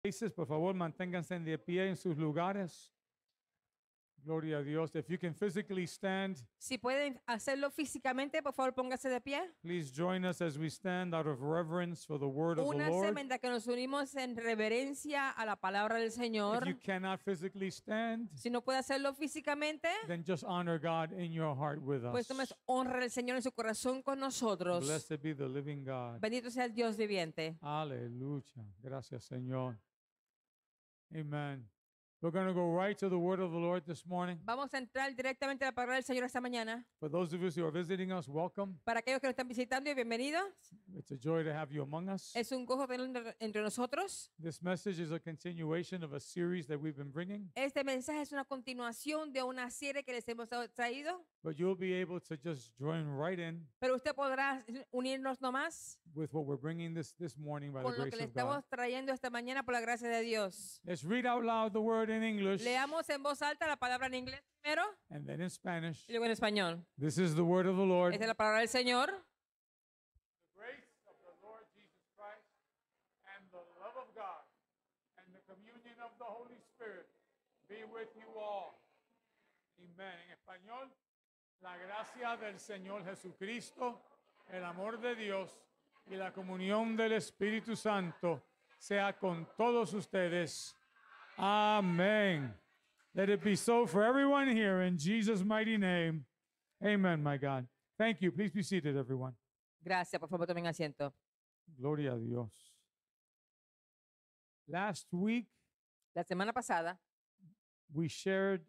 Places, por favor, manténganse de pie en sus lugares. Gloria a Dios. If you can physically stand, Si pueden hacerlo físicamente, por favor, póngase de pie. please join us as we stand out of reverence for the word of the Únase Lord. mientras que nos unimos en reverencia a la palabra del If you Señor. cannot physically stand, Si no puede hacerlo físicamente, then just honor God in your heart with pues us. tomes honra al Señor en su corazón con nosotros. Blessed be the living God. Bendito sea el Dios viviente. Aleluya. Gracias, Señor. Amen. We're going to go right to the word of the Lord this morning. Vamos a entrar directamente a la palabra del Señor esta mañana. For those of us who are visiting us, welcome. Para aquellos que nos están visitando y bienvenidos. It's a joy to have you among us. Es un gozo tenerlo entre nosotros. This message is a continuation of a series that we've been bringing, Este mensaje es una continuación de una serie que les hemos traído, but you'll be able to just join right in pero usted podrá unirnos nomás with what we're bringing this morning by the con lo que grace le of God. estamos trayendo esta mañana por la gracia de Dios. Let's read out loud the word in English Leamos en voz alta la palabra en inglés primero and then in Spanish. y luego en español. This is the word of the Lord. Esta es la palabra del Señor. The grace of the Lord Jesus Christ and the love of God and the communion of the Holy Spirit be with you all. Amen. En español, la gracia del Señor Jesucristo, el amor de Dios y la comunión del Espíritu Santo sea con todos ustedes. Amen. Let it be so for everyone here in Jesus' mighty name. Amen, my God. Thank you. Please be seated, everyone. Gracias, por favor, tomen asiento. Gloria a Dios. Last week, La semana pasada we shared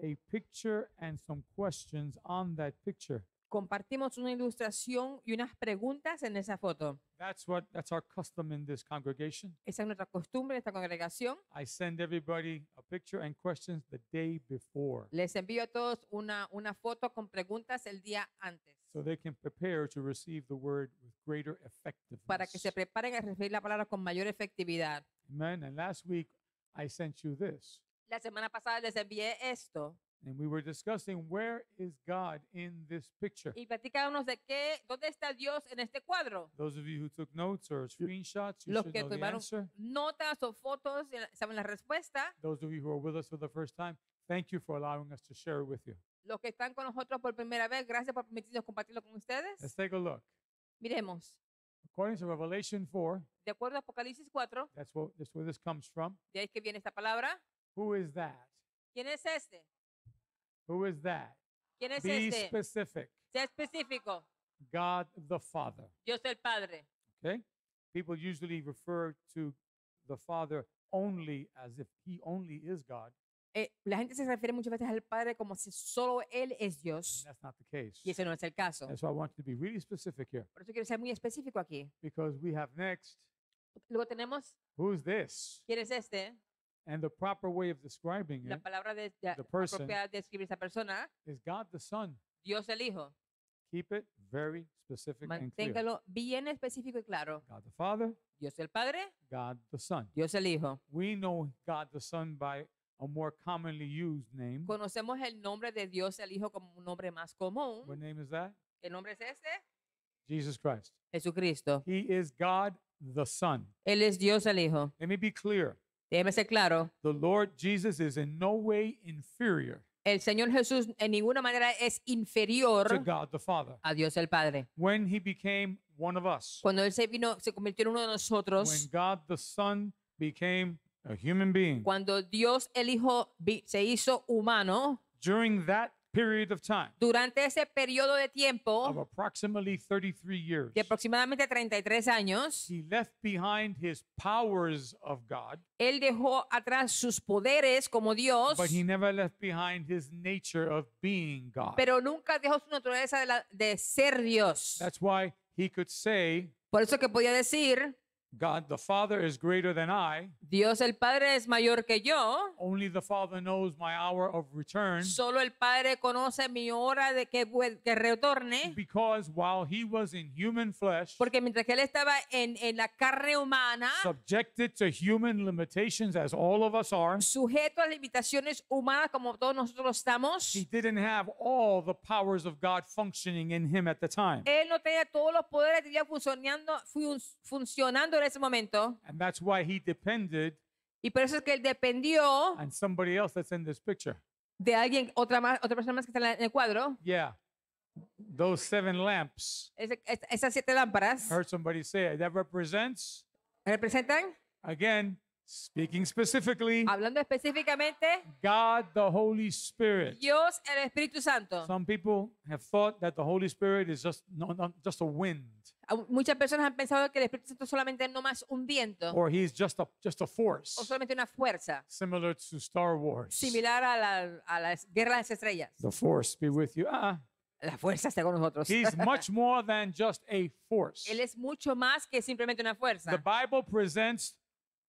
a picture and some questions on that picture. compartimos una ilustración y unas preguntas en esa foto. That's our custom in this congregation. Esa es nuestra costumbre en esta congregación. I send everybody a picture and questions the day before Les envío a todos una foto con preguntas el día antes so they can prepare to receive the word with greater para que se effectiveness. preparen a recibir la palabra con mayor efectividad. Amen. And last week, I sent you this. La semana pasada les envié esto And we were discussing where is God in this picture. y platicábamos de dónde está Dios en este cuadro. Those of you who took notes or screenshots, you Los should que know the tomaron answer. notas o fotos saben la respuesta. Those of you who are with us for the first time, thank you for allowing us to share it with you. Los que están con nosotros por primera vez, gracias por permitirnos compartirlo con Let's ustedes. take a look. Miremos, According to Revelation 4, de acuerdo a Apocalipsis 4, that's where this comes from. de ahí que viene esta palabra. Who is that? ¿Quién es este? Who is that? ¿Quién es Be este? specific. Sea específico. God the Father. Dios el Padre. Okay? People usually refer to the Father only as if he only is God. La gente se refiere muchas veces al Padre como si solo Él es And Dios. that's not the case. Y ese no es el caso. That's why I want you to be really specific here. Por eso quiero ser muy específico aquí. Because we have next, Luego tenemos, who's this? ¿quién es este? And the proper way of describing La it palabra the person apropiada de describir esa persona, is God the Son. Dios el Hijo. Keep it very specific and clear. Manténgalo bien específico y claro. God the Father, Dios el Padre, God the Son. Dios el Hijo. We know God the Son by a more commonly used name. Conocemos el nombre de Dios el Hijo como un nombre más común. What name is that? ¿Qué nombre es este? Jesus Christ. Jesucristo. He is God the Son. Él es Dios el Hijo. Let me be clear. Déjeme ser claro. The Lord Jesus is in no way inferior El Señor Jesús en ninguna manera es to inferior God the Father. a Dios el Padre. When he became one of us, Cuando Él se convirtió en uno de when nosotros, God the Son became a human being, cuando Dios el Hijo se hizo humano, during that period of time durante ese periodo de of tiempo approximately 33 years, de aproximadamente 33 años, he left behind his powers of God, Él dejó atrás sus poderes como Dios, but he never left behind his nature of being God. pero nunca dejó su naturaleza de ser Dios. That's why he could say, Por eso que podía decir, God the Father is greater than I. Dios el Padre es mayor que yo, Only the Father knows my hour of return. solo el Padre conoce mi hora de que retorne, Because while he was in human flesh, porque mientras que Él estaba en la carne humana, subjected to human limitations as all of us are, sujeto a limitaciones humanas como todos nosotros estamos, he didn't have all the powers of God functioning in him at the time. Él no tenía todos los poderes de Dios funcionando en ese momento. And that's why he depended Y por eso es que él dependió And somebody else that's in this picture. de alguien, otra persona más que está en el cuadro. Yeah. Those 7 lamps. Esas 7 lámparas I heard somebody say it. That represents, representan, again, speaking specifically, hablando específicamente, God the Holy Spirit. Dios el Espíritu Santo. Some people have thought that the Holy Spirit is just not just a wind, Muchas personas han pensado que el Espíritu Santo solamente no más un viento or he's just a o force, solamente una fuerza, similar to Star Wars. similar a la guerra de las estrellas. The force be with you. La fuerza está con nosotros. He's much more than just a force. Él es mucho más que simplemente una The fuerza. Bible presents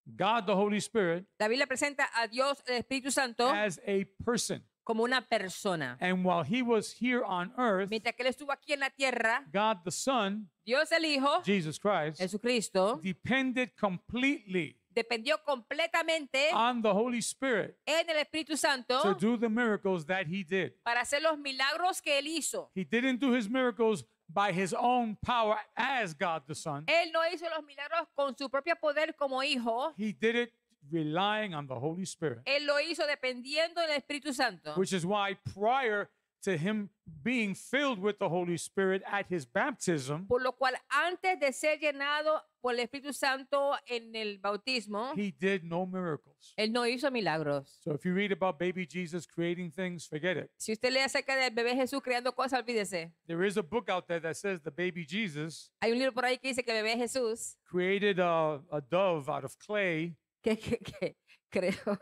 God the Holy Spirit La Biblia presenta a Dios el Espíritu Santo as a person. como una persona. And while he was here on earth, Mientras que él estuvo aquí en la tierra, God the Son, Dios el Hijo, Jesus Christ, Jesucristo, depended completely dependió completamente on the Holy Spirit en el Espíritu to Santo do the miracles that he did. para hacer los milagros que él hizo. He didn't do his miracles by his own power as God the Son. Él no hizo los milagros con su propio poder como hijo. He did it relying on the Holy Spirit, Él lo hizo dependiendo del Espíritu Santo. which is why prior to him being filled with the Holy Spirit at his baptism, Por lo cual, antes de ser llenado por el Espíritu Santo en el bautismo, he did no miracles. él no hizo milagros. So if you read about baby Jesus creating things, forget it. Si usted lee acerca del bebé Jesús creando cosas, olvídese. There is a book out there that says the baby Jesus Hay un libro por ahí que dice que el bebé Jesús, created a dove out of clay, que creó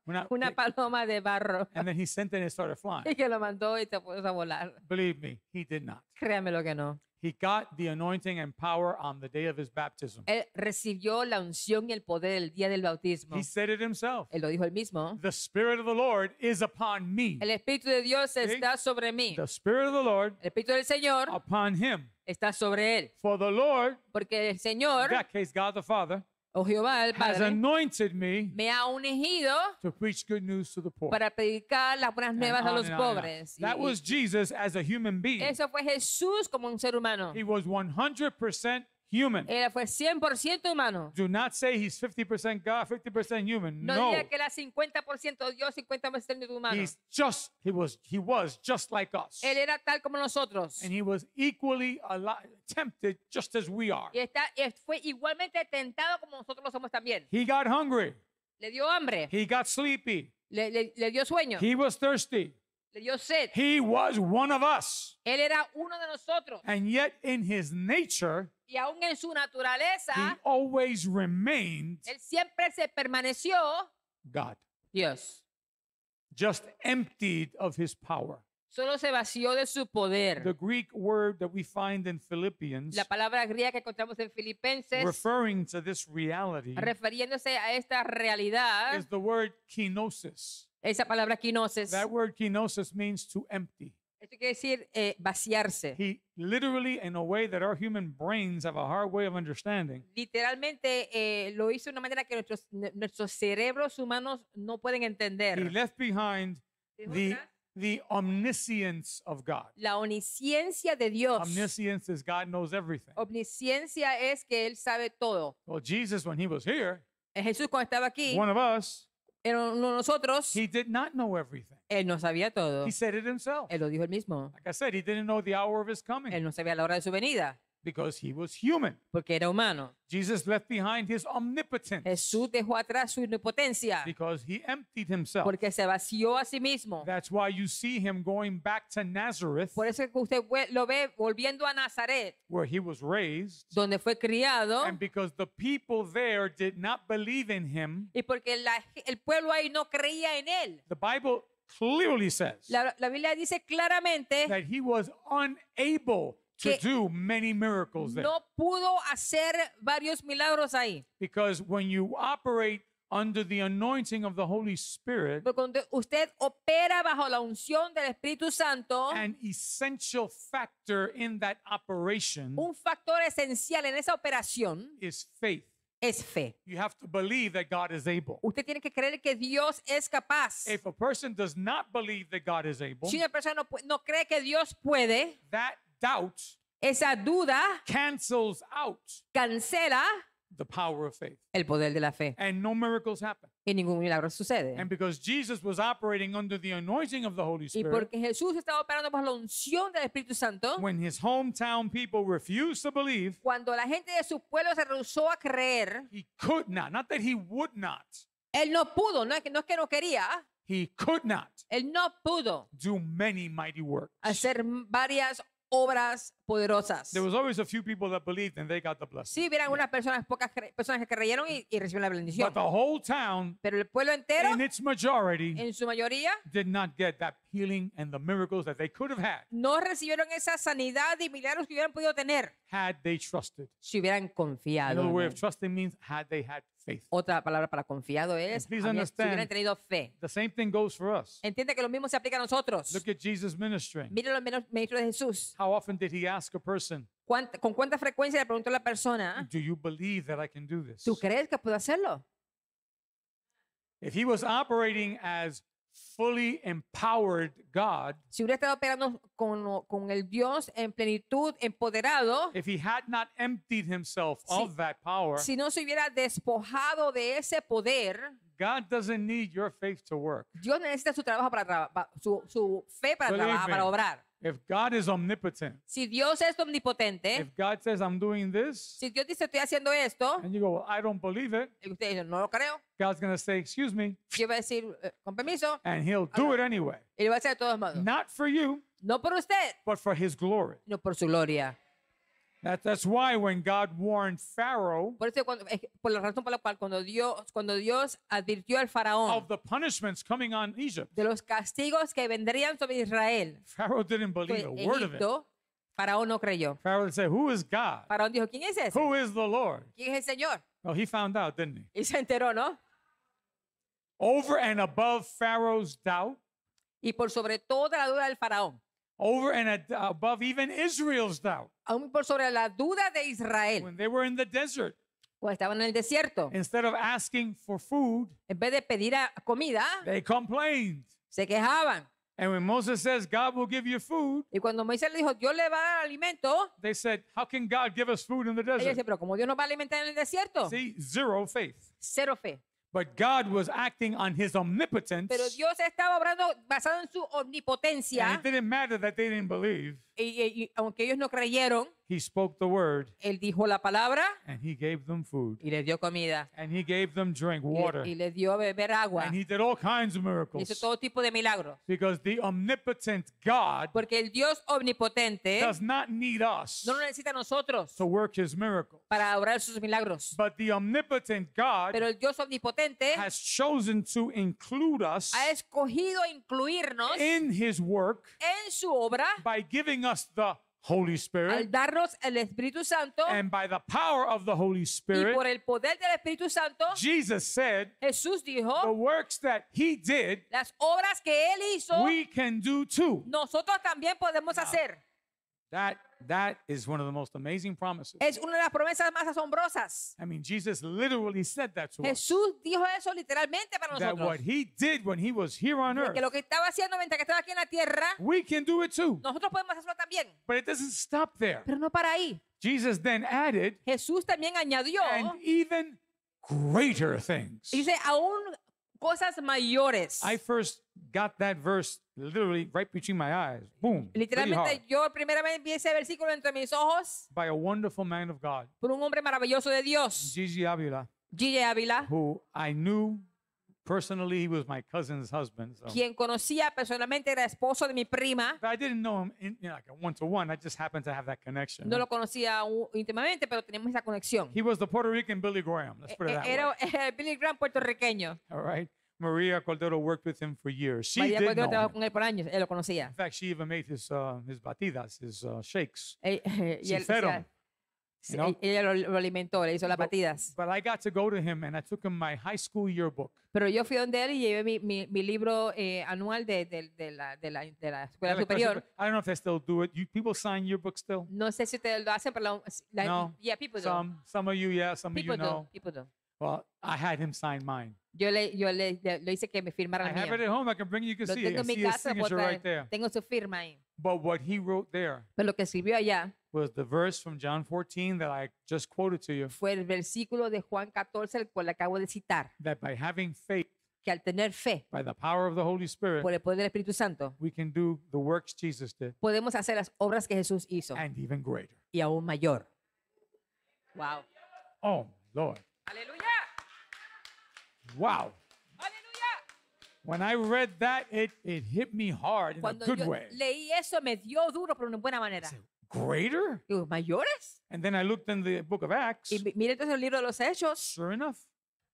Una- una paloma de barro and then he sent it and it started flying. y que lo mandó y se puso a volar. Believe me, he did not. Créamelo que no. He got the anointing and power on the day of his baptism. Él recibió la unción y el poder el día del bautismo. He said it himself. Él lo dijo él mismo. The Spirit of the Lord is upon me. El Espíritu de Dios está sobre mí. The Spirit of the Lord El Espíritu del Señor upon him. está sobre él. For the Lord, Porque el in Señor, that case, God the Father, o Jehová el has Padre, anointed me me ha ungido to preach good news to the poor. para predicar las buenas And nuevas a on los and on and on. pobres. That was Jesus as a human being. Eso fue Jesús como un ser humano. He was 100% human. Él fue 100% humano. Do not say he's 50% God, 50% human. No No. diga que era 50% Dios, 50% humano. He was just like us. Él era tal como nosotros. And he was equally tempted just as we are. Y fue igualmente tentado como nosotros lo somos también. He got hungry. Le dio hambre, He got sleepy. le dio sueño, He was thirsty. le dio sed. He was one of us. Él era uno de nosotros. And yet in his nature, Y aún en su he naturaleza, always remained él siempre se permaneció God. Dios. Just emptied of his power. Solo se vació de su poder. The Greek word that we find in Philippians, La palabra griega que encontramos en Filipenses, referring to this reality, refiriéndose a esta realidad, is the word kenosis. esa palabra kenosis, That word kenosis means to empty. esto quiere decir vaciarse. He literally, in a way that our human brains have a hard way of understanding, Literalmente lo hizo de una manera que nuestros cerebros humanos no pueden he entender. left behind the omniscience of God. La omnisciencia de Dios. Omniscience is God knows everything. Omnisciencia es que Él sabe todo. Well, Jesus, when he was here, Jesús cuando estaba aquí, one of us, era uno de nosotros, he did not know everything. Él no sabía todo. He said it himself. Él lo dijo él mismo. Like I said, he didn't know the hour of his coming Él no sabía la hora de su venida, because he was human. porque era humano. Jesus left behind his omnipotence Jesús dejó atrás su omnipotencia, because he emptied himself. porque se vació a sí mismo. That's why you see him going back to Nazareth, Por eso es que usted lo ve volviendo a Nazaret, where he was raised, donde fue criado, and because the people there did not believe in him, y porque el pueblo ahí no creía en él. the Bible clearly says La Biblia dice claramente that he was unable to que do many miracles there. no pudo hacer varios milagros ahí. Because when you operate under the anointing of the Holy Spirit, Porque cuando usted opera bajo la unción del Espíritu Santo, an essential factor in that operation un factor esencial en esa operación is faith. es fe. You have to believe that God is able. Usted tiene que creer que Dios es capaz. If a person does not believe that God is able, Si una persona no cree que Dios puede, that doubt esa duda cancels out cancela the power of faith. el poder de la fe. And no miracles happen. Y ningún milagro sucede. And because Jesus was operating under the anointing of the Holy Y Spirit, porque Jesús estaba operando bajo la unción del Espíritu Santo, when his hometown people refused to believe, cuando la gente de su pueblo se rehusó a creer, he could not that he would not, él no pudo, no es que no quería, he could not él no pudo do many mighty works. hacer varias obras poderosas. There was always a few people that believed and they got the blessing. Sí, hubiera algunas personas, pocas personas que creyeron y recibieron la bendición. But the whole town, Pero el pueblo entero, in its majority, en su mayoría, did not get that healing and the miracles that they could have no recibieron esa sanidad y milagros que hubieran podido tener had they trusted. si hubieran confiado. Another en way él. of trusting means had they had faith. Otra palabra para confiado es And please si understand, hubieran tenido fe. The same thing goes for us. Entiende que lo mismo se aplica a nosotros. Look at Jesus ministering. Mire los ministros de Jesús. How often did he ask a person, ¿Con cuánta frecuencia le preguntó a la persona, do you believe that I can do this? ¿tú crees que puedo hacerlo? If he was operating as fully empowered God, Si hubiera estado operando con el Dios en plenitud, empoderado, if he had not emptied himself of that power, si no se hubiera despojado de ese poder, God doesn't need your faith to work. Dios necesita su trabajo su fe para Believe trabajar, me. para obrar. If God is omnipotent, Si Dios es omnipotente, if God says I'm doing this, si Dios dice estoy haciendo esto, and you go, well, I don't believe it, y usted dice no lo creo, God's going to say, excuse me, yo voy a decir con permiso, and he'll do it anyway. y lo va a hacer de todos modos. Not for you, No por usted, but for his glory. no por su gloria. That's why when God warned Pharaoh Por eso, por la razón por la cual cuando Dios advirtió al faraón of the punishments coming on Egypt, de los castigos que vendrían sobre Israel, Pharaoh didn't believe a word of it. Egipto, faraón no creyó. Pharaoh said, who is God? Faraón dijo, ¿quién es ese? Who is the Lord? ¿Quién es el Señor? Well, he found out, didn't he? Y se enteró, ¿no? Over and above Pharaoh's doubt, Y por sobre toda la duda del faraón, over and above even Israel's doubt, aún por sobre la duda de Israel, when they were in the desert, cuando estaban en el desierto, instead of asking for food, en vez de pedir comida, they complained. se quejaban. And when Moses says God will give you food, Y cuando Moisés le dijo, Dios le va a dar alimento, they said, how can God give us food in the ellos desert? decían, pero como Dios nos va a alimentar en el desierto, See, zero faith. cero fe. But God was acting on his omnipotence. Pero Dios estaba obrando basado en su And omnipotencia. it didn't matter that they didn't believe. Y aunque ellos no creyeron, He spoke the word Él dijo la palabra and he gave them food. y les dio comida. And he gave them drink, water. Y les dio a beber agua. And he did all kinds of Hizo miracles. todo tipo de milagros. Because the omnipotent God Porque el Dios omnipotente does not need us no lo necesita a nosotros to work his miracles. para obrar sus milagros. But the omnipotent God Pero el Dios omnipotente has chosen to include us ha escogido incluirnos in his work en su obra by giving us the Holy al Spirit darnos el Espíritu Santo and by the power of the Holy y Spirit. por el poder del Espíritu Santo. Jesus said, Jesús the dijo, works that he did, las obras que Él hizo, we can do too. nosotros también podemos hacer. That is one of the most amazing promises. Es una de las promesas más asombrosas. I mean, Jesus literally said that to us. Jesús dijo eso literalmente para That nosotros. what he did when he was here on earth, Que lo que estaba haciendo mientras que estaba aquí en la tierra, we can do it too. nosotros podemos hacerlo también. But it doesn't stop there. Pero no para ahí. Jesus then added, Jesús también añadió, and even greater things. dice, aún cosas mayores. I first got that verse literally right between my eyes. Boom. Pretty hard. Literalmente yo primeramente vi ese versículo entre mis ojos By a wonderful man of God, por un hombre maravilloso de Dios, Gigi Avila, G.J. Ávila, who I knew personally. He was my cousin's husband. So. quien conocía personalmente, era esposo de mi prima. But I didn't know him like a one-to-one. I just happened to have that connection. No lo conocía íntimamente, pero teníamos esa conexión. He was the Puerto Rican Billy Graham. Let's put it that way. Era Billy Graham puertorriqueño. All right. Maria Cordero worked with him for years. She María did Cordero know trabajó him. con él por años, él lo conocía. In fact, she even made his batidas, his shakes. Y She él, fed o sea, him. You know? ella lo alimentó, le hizo las batidas. But I got to go to him and I took him my high school yearbook. Pero yo fui donde él y llevé mi libro anual de la escuela Yeah, superior. I don't know if they still do it. People sign yearbooks still? No sé si ustedes lo hacen, pero No. yeah, people do. Some of you, yeah, some of People you know. do. People do. Well, I had him sign mine. Yo le hice que me firmara I la have it mía. at home. I can bring you. You can Lo see tengo it. en mi See his casa, signature puedo right there. traer. Tengo su firma ahí. But what he wrote there Pero lo que escribió allá was the verse from John 14 that I just quoted to you, fue el versículo de Juan 14, el cual acabo de citar, that by having faith, que al tener fe by the power of the Holy Spirit, por el poder del Espíritu Santo, we can do the works Jesus did podemos hacer las obras que Jesús hizo and even greater. y aún mayor. Wow. Oh, Lord. Aleluya. Wow. Aleluya. When I read that, it hit me hard in a Cuando good yo way. leí eso me dio duro, pero de una buena manera. Greater? Digo, ¿mayores? And then I looked in the book of Acts. Y mire entonces el libro de los Hechos. Sure enough,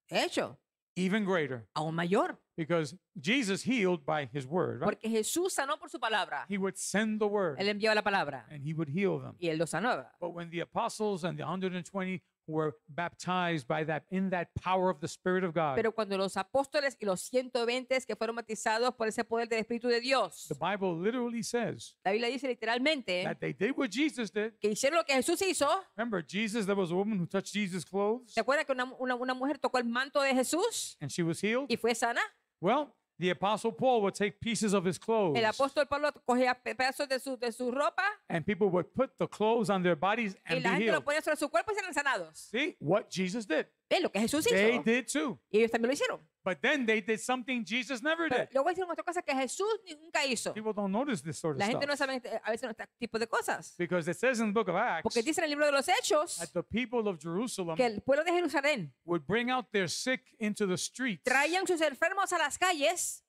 Hecho, even greater. aún mayor. Because Jesus healed by his word, right? Porque Jesús sanó por su palabra. He would send the word Él envió la palabra and he would heal them. y él lo sanó. But when the apostles and the 120 were baptized by that in that power of the Spirit of God, Pero cuando los apóstoles y los 120 que fueron bautizados por ese poder del Espíritu de Dios, the Bible literally says la Biblia dice literalmente that they did what Jesus did. que hicieron lo que Jesús hizo. Remember, Jesus, there was a woman who touched Jesus' clothes ¿Se acuerdan que una mujer tocó el manto de Jesús and she was healed? y fue sana? Well, the apostle Paul would take pieces of his clothes El apóstol Pablo cogía pedazos de su ropa and people would put the clothes on their bodies y and la be gente lo healed. ponía sobre su cuerpo y eran sanados. See what Jesus did. ¿Ven lo que Jesús They hizo? did too. Y ellos también lo hicieron. But then they did something Jesus never Pero did. luego hicieron otra cosa que Jesús nunca hizo. People don't notice this sort of La gente no stuff sabe a veces este tipo de cosas. because it says in the book of Acts Porque dice en el libro de los Hechos that the people of Jerusalem que el pueblo de Jerusalén would bring out their sick into the streets. traían sus enfermos a las calles,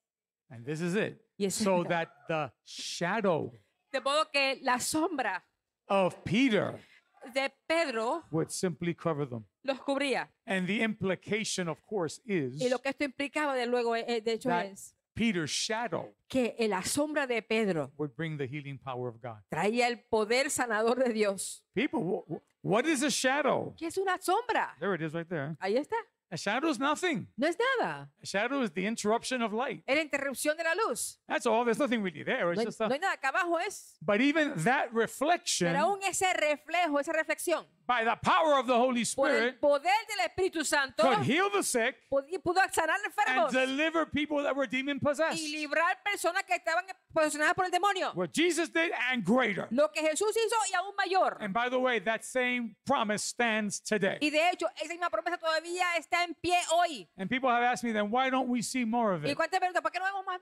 And this is it. y es- So that the shadow de modo que la sombra of Peter de Pedro would simply cover them. los cubría. And the implication, of course, is Y lo que esto implicaba de luego, de hecho, that es Peter's shadow que en la sombra de Pedro would bring the healing power of God. traía el poder sanador de Dios. People, what is a shadow? ¿Qué es una sombra? There it is right there. Ahí está. A shadow is nothing. No es nada. A shadow is the interruption of light. Es la interrupción de la luz. That's all. There's nothing really there. It's No hay, just no hay nada. Acá abajo es. but even that reflection Pero aún ese reflejo, esa reflexión, by the power of the Holy por el Spirit poder del Espíritu Santo, could heal the sick pudo sanar and enfermos deliver people that were demon possessed. y librar personas que estaban posesionadas por el demonio. What Jesus did and greater. Lo que Jesús hizo y aún mayor. And by the way, that same promise stands today. Y de hecho, esa misma promesa todavía está en pie hoy. And people have asked me then, why don't we see more of ¿Y it? cuántas preguntas? ¿Por qué no vemos más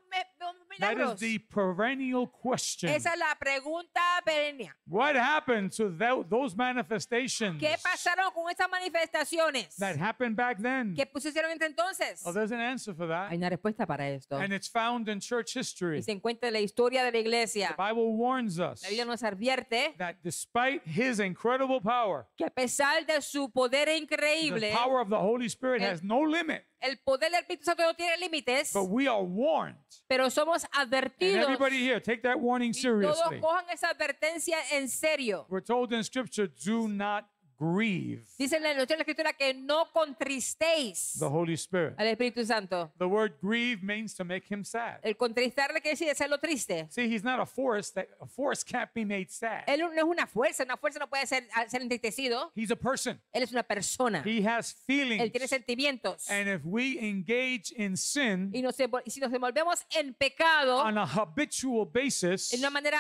That is milagros? the perennial question. Esa es la pregunta perenne. What happened to those manifestations ¿Qué pasaron con esas manifestaciones? that happened back then? ¿Qué pusieron entre entonces? Oh, there's an answer for that. Hay una respuesta para esto. And it's found in church history. Y se encuentra en la historia de la iglesia. The Bible warns us La Biblia nos advierte that despite his incredible power, que a pesar de su poder the increíble, power of the Holy Spirit El- has no limit. el poder del Espíritu Santo no tiene límites, But we are warned. pero somos And advertidos. everybody here, take that warning Y todos seriously. cojan esa advertencia en serio. We're told in Scripture, do not grieve Dice en la Escritura que no contristéis the Holy Spirit. al Espíritu Santo. The word grieve means to make him sad. El contristarle quiere decir hacerlo triste. See, he's not a force. A force can't be made sad. Él no es una fuerza no puede ser entristecido. He's a person. Él es una persona. He has Él feelings. tiene sentimientos. And if we engage in sin Y si nos envolvemos en pecado on a habitual basis, en una manera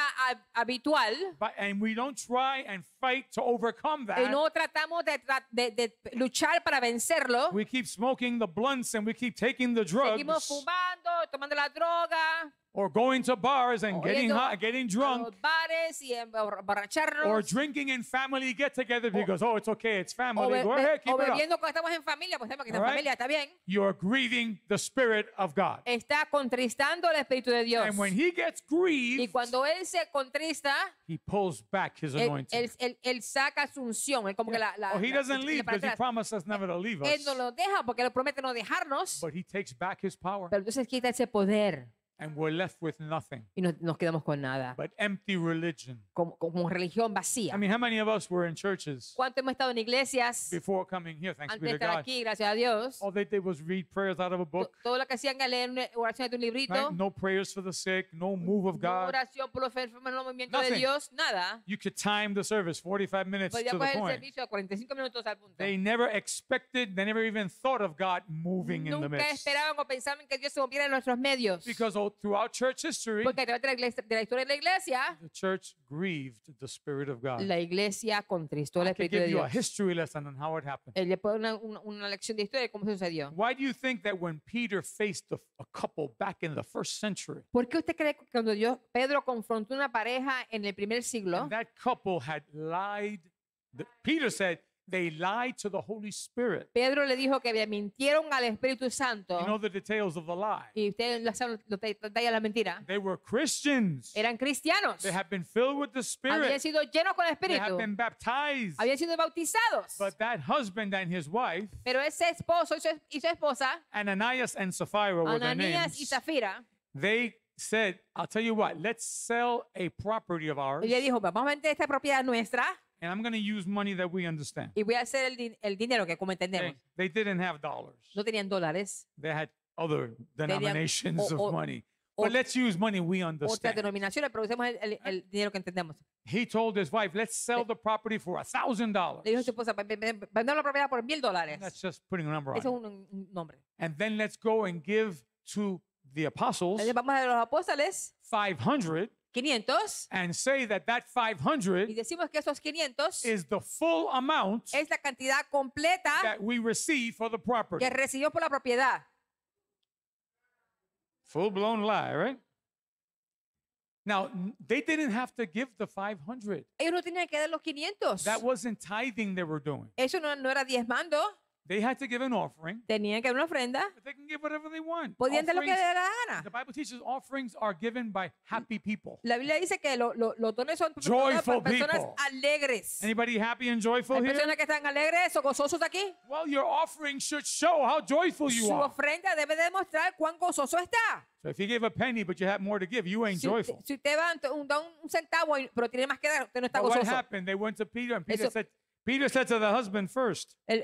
habitual and we don't try and fight to overcome y that, no tratamos de luchar para vencerlo, we keep smoking the blunts and we keep taking the seguimos drugs fumando, tomando la droga, or going to bars and o getting yendo hot, getting a drunk, los bares y or emborracharnos, drinking in family get-together because, oh, it's okay, it's family. Go o ahead, keep it up. bebiendo cuando estamos en familia, pues estamos aquí en All right. familia, está bien. You're grieving the Spirit of God. Está contristando el Espíritu de Dios. And when he gets Y grieved, cuando Él se contrista, he pulls back his anointing. él saca su unción. Él como que Oh, he doesn't tira leave para because he atrás. promised us never to leave Él us. no lo deja porque Él promete no dejarnos, But he takes back his power pero entonces quita ese poder and we're left with nothing y nos quedamos con nada, but empty religion. como religión vacía. I mean, how many of us were in churches ¿Cuánto hemos estado en iglesias before coming here? Thanks antes be de to estar God. aquí, gracias a Dios? All they did was read prayers out of a book. Todo lo que hacían era leer una oración de un librito, Right? No prayers for the sick, no move of no God. oración por los enfermos, no movimiento de Nothing. Dios, nada. You could time the service 45 minutes Podía to the coger el point. servicio a 45 minutos al punto. They never never even thought of God moving in the Nunca midst. esperaban o pensaban que Dios se moviera en nuestros medios. Because throughout church history, Porque a través de la historia de la iglesia, the church grieved the Spirit of God. la iglesia contristó el I could Espíritu de give you a Dios. history lesson on how it happened. Él le pone una lección de historia de cómo sucedió. Why do you think that when Peter faced a couple back in the first century, ¿Por qué usted cree que cuando Pedro confrontó una pareja en el primer siglo, and that couple had lied, Peter said they lied to the Holy Spirit. Pedro le dijo que le mintieron al Espíritu Santo? You know the details of the lie. Y ustedes saben los detalles de la mentira. They were Christians. Eran cristianos. They had been filled with the Habían Spirit. sido llenos con el They had Espíritu. been baptized. Habían sido bautizados. But that husband and his wife, Pero ese esposo y su esposa, Ananias and Sapphira were their Ananías y names, Zafira, they said, I'll tell you what, let's sell a property of ours, y le dijo, vamos a vender esta propiedad nuestra and I'm going to use money that we understand. y voy a hacer el dinero que como entendemos. They didn't have dollars. No tenían dólares, They had other denominations o- of money. o- But let's use money we otras understand. denominaciones, pero usemos el dinero que entendemos. He told his wife, let's sell the property for $1,000. Le dijo a su esposa, vender la propiedad por $1,000. That's just putting a number on Eso es it. un nombre. And then let's go and give to the apostles Entonces vamos a ver a los apóstoles 500 500 and say that that 500 y decimos que esos 500 is the full amount es la cantidad completa that we receive for the property. que recibió por la propiedad. Full blown lie, right? Now, they didn't have to give the 500. Ellos no tenían que dar los 500. That wasn't tithing they were doing. Eso no era diezmando. They had to give an offering, Tenían que dar una ofrenda. but they can give whatever they want. Podían dar lo que Offerings- les dé la gana. the Bible teaches offerings are given by happy people. La Biblia dice que los dones son Joyful para personas people. alegres. Anybody happy and joyful Hay here? personas que están alegres o gozosos aquí. Well, your offering should show how joyful you Su are. ofrenda debe demostrar cuán gozoso está. So if you gave a penny but you had more to give, you ain't Si joyful. usted da un centavo, pero tiene más que dar, usted no está But what gozoso. happened? They went to Peter, and Eso- Peter said to the husband first, Van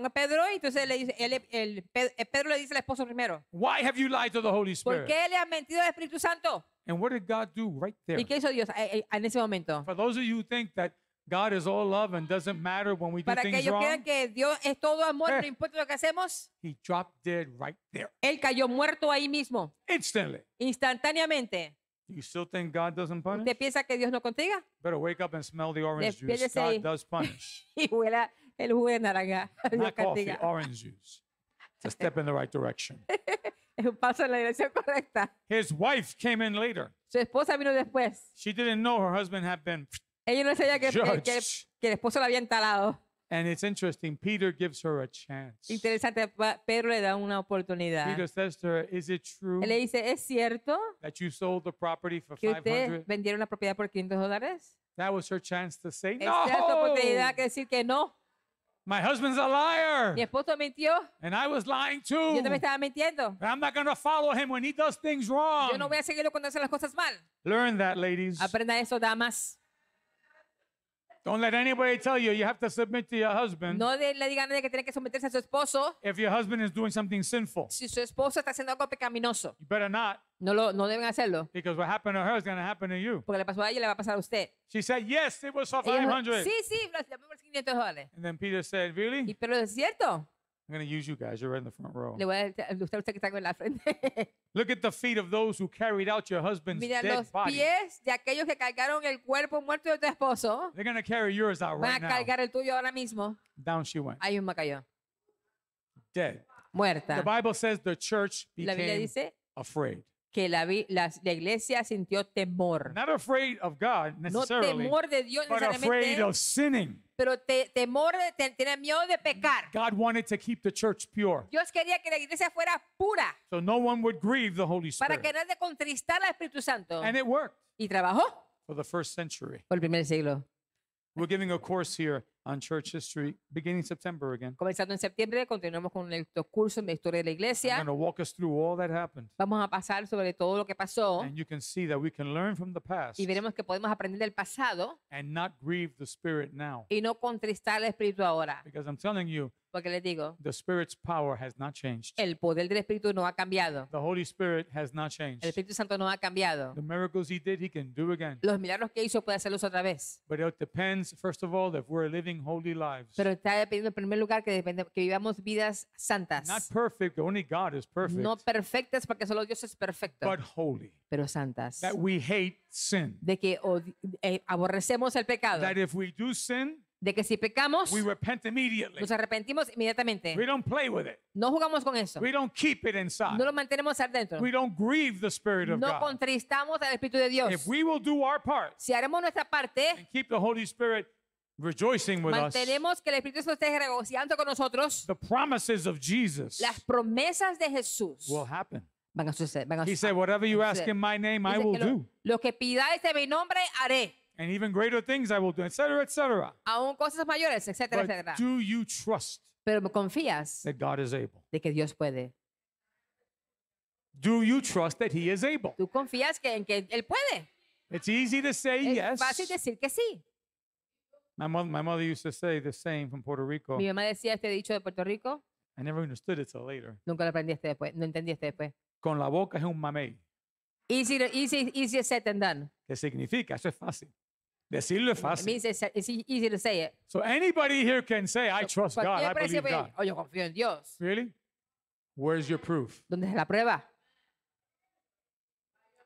a Pedro y entonces le dice, Pedro le dice al esposo primero, "Why have you lied to the Holy ¿por Spirit?" qué le han mentido al Espíritu Santo? And what did God do right there? ¿Y qué hizo Dios en ese momento? For those of you who think that God is all love and doesn't matter when we do Para que things ellos crean wrong, que Dios es todo amor, Eh. no importa lo que hacemos, He dropped dead right there, Él cayó muerto ahí mismo, instantly. instantáneamente. You still think God doesn't punish? ¿Usted piensa que Dios no contigo? Better wake up and smell the orange juice. Despiértese God y- does punish. Y huela el jugo de naranja. Dios Not coffee, castiga. orange juice. It's a step in the right direction. Es un paso en la dirección correcta. His wife came in later. Su esposa vino después. She didn't know her husband had been. Ella no sabía que Judged. el esposo la había entalado. And it's interesting. Peter gives her a chance. Interesante, Pedro le da una oportunidad. Peter says to her, "Is it true Él le dice, ¿es cierto that you sold the property for que ustedes 500?" vendieron la propiedad por $500? That was her chance to say, Esa es su oportunidad que "No, decir que no. my husband's a liar, Mi esposo mintió, and I was lying yo too. también estaba mintiendo. I'm not going to follow him when he does things Yo no wrong." voy a seguirlo cuando hace las cosas mal. Learn that, ladies. Aprenda eso, damas. Don't let anybody tell you you have to submit to your husband No le digan a nadie que tiene que someterse a su esposo if your husband is doing something sinful. si su esposo está haciendo algo pecaminoso. You better not, No deben hacerlo. because what happened to her is going to happen to you. Porque le pasó a ella, le va a pasar a usted. She said, "Yes, it was for Ella dijo, 500." sí, le damos $500. And then Peter said, "Really? Y pero es cierto. I'm going to use you guys. You're right in the front row. Le voy a usted que está en la frente. Look at the feet of those who carried out your husband's Mira dead los body. pies de aquellos que cargaron el cuerpo muerto de tu esposo. They're going to carry yours out Van right a now." cargar el tuyo ahora mismo. Down she went, Ahí mismo cayó. dead. Muerta. The Bible says the church La Biblia became dice afraid. que la iglesia sintió temor. Not afraid of God No necessarily, temor de Dios but afraid necesariamente, of sinning. pero temor, tener miedo de pecar. God wanted to keep the church pure, Dios quería que la iglesia fuera pura so no one would grieve the Holy para Spirit. que nadie contristara al Espíritu Santo. And it worked Y trabajó for the first century. por el primer siglo. We're giving a course here on church history beginning September again. Comenzando en septiembre, continuamos con estos cursos de historia de la I'm iglesia. going to walk us through all that happened. Vamos a pasar sobre todo lo que pasó And you can see that we can learn from the past y veremos que podemos aprender del pasado and not grieve the Spirit now. y no contristar al Espíritu ahora. Because I'm telling you, Porque les digo, the Spirit's power has not changed. el poder del Espíritu no ha cambiado. The Holy Spirit has not El changed. Espíritu Santo no ha cambiado. The miracles he did, he can do again. Los milagros que hizo puede hacerlos otra vez. But it depends, first of all, if we're living holy lives. Pero está dependiendo en primer lugar que vivamos vidas santas. Not perfect, only God is perfect, No perfectas porque solo Dios es perfecto, but holy. pero santas. That we hate sin. De que aborrecemos el pecado. That if we do sin, De que si pecamos, we repent immediately. nos arrepentimos inmediatamente. We don't play with it. No jugamos con eso. We don't keep it inside. No lo mantenemos adentro. We don't grieve the Spirit of No God. contristamos al Espíritu de Dios. If we will do our part Si haremos nuestra parte, and keep the Holy Spirit rejoicing with us, mantenemos que el Espíritu Santo esté regocijando con nosotros, the promises of Jesus las promesas de Jesús will happen. van a suceder. He said, whatever you ask in my name, I Dice will que do. lo que pidáis en mi nombre, haré. And even greater things I will do, etc., etc. Aún cosas mayores, etcétera, But etcétera. do you trust Pero confías that God is able? de que Dios puede. Do you trust that he is able? Tú confías en que Él puede. It's easy to say Es fácil yes. decir que sí. My mother used to say the same from Puerto Rico. Mi mamá decía este dicho de Puerto Rico. I never understood it till later. Nunca lo aprendí después. No entendí después. Con la boca es un mamey. Easy said than done. ¿Qué significa? Eso es fácil. Decirlo es It fácil. means it's easy to say it. So anybody here can say, I trust God, I Cualquiera puede believe decir, God. "Oh, yo confío en Dios." Really? Where's your proof? ¿Dónde es la prueba?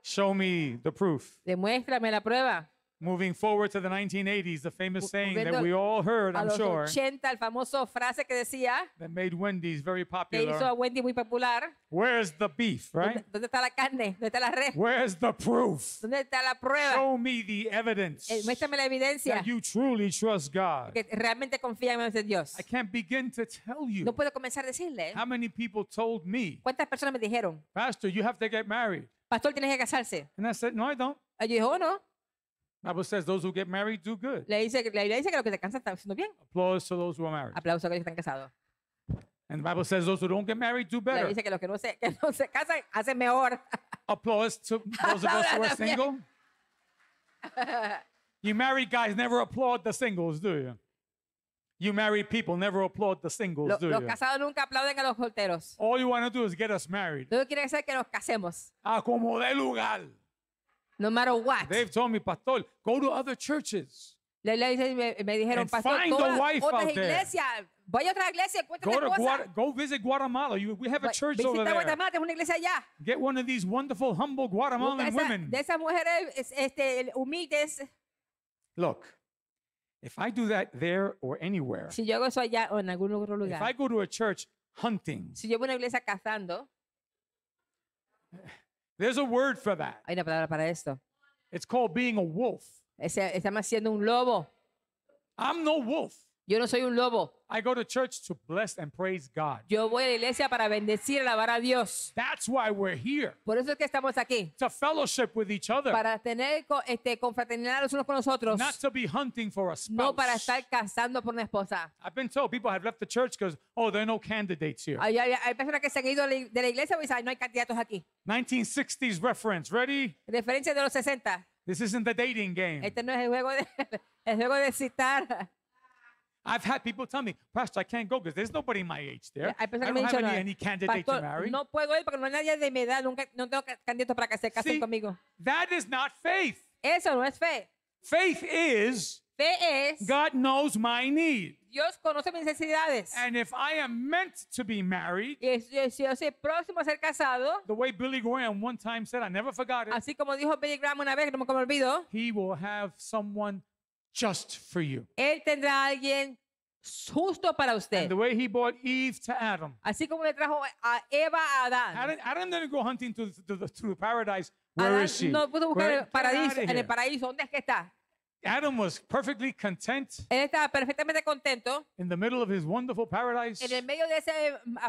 Show me the proof. Demuéstrame la prueba. Moving forward to the 1980s, the famous saying that Volviendo we all heard, A I'm los sure, 80, el famoso frase que decía, that made Wendy's very que hizo a popular. Wendy muy popular. Where's the beef, right? ¿Dónde está la carne? ¿Dónde está la red? Where's the proof? ¿Dónde está la prueba? Show me the evidence Muéstrame la evidencia that you truly trust God. que realmente confían en Dios. I can't begin to tell you No puedo comenzar a decirle. how many people told me, ¿Cuántas personas me dijeron, Pastor, you have to get married? pastor, tienes que casarse? And I said, no, I don't. Y yo dije, oh, no. Bible says those who get married do good. La Biblia dice que los que se casan están haciendo bien. Applause to those who are married. Aplauso a aquellos que están casados. And the Bible says those who don't get married do La better. Biblia dice que los que no se casan hacen mejor. Applause to those of us who are También. single. You married guys never applaud the singles, do you? You married people never applaud the singles, do Los you? casados nunca aplauden a los solteros. All you want to do is get us married. Todo quiere decir que nos casemos. A como de lugar. No matter what. They've told me, Pastor, go to other churches. Me dijeron, And pastor, find a todas wife otras out there. iglesias. Voy a otra iglesia, encuentra Go otra to cosa. go visit Guatemala. We have a church over Visita there. Guatemala, tenemos una iglesia allá. Get one of these wonderful, humble Busca Guatemalan women. de esas mujeres humildes. Look, if I do that there or anywhere, Si yo hago eso allá o en algún otro if I lugar. go to a church hunting, Si yo voy a una iglesia cazando, there's a word for that. hay una palabra para esto. It's called being a wolf. Estamos siendo un lobo. I'm no wolf. Yo no soy un lobo. I go to church to bless and praise God. Yo voy a la iglesia para bendecir y alabar a Dios. That's why we're here, Por eso es que estamos aquí. to fellowship with each other, Para tener confraternidad los unos con los otros. not to be hunting for a No para spouse. estar cazando por una esposa. I've been told people have left the church because, oh, there are no candidates here. Hay personas que se han ido de la iglesia y dicen, no hay candidatos aquí. 1960s reference. Ready? Referencia de los 60. This isn't the dating game. Este no es el juego de, el juego de citar. I've had people tell me, Pastor, I can't go because there's nobody my age there. Hay I personas que don't me have dicen, any candidate to pastor, marry. no puedo ir porque no hay nadie de mi edad, no tengo candidatos para que se casen See, conmigo. that is not faith. Eso no es fe. Faith is Fe es, God knows my need. Dios conoce mis necesidades. And if I am meant to be married, Y si yo soy próximo a ser casado, the way Billy Graham one time said, I never forgot it, así como dijo Billy Graham una vez, que no me olvido, he will have someone just for you. Él tendrá a alguien justo para usted. And the way he brought Eve to Adam. Así como le trajo a Eva a Adán. Adam didn't go hunting to the paradise. Where Adán is she? no pudo buscar Where- el get paraíso, outta en here. el paraíso. ¿Dónde es que está? Adam was perfectly content Él estaba perfectamente contento in the middle of his wonderful paradise. en el medio de ese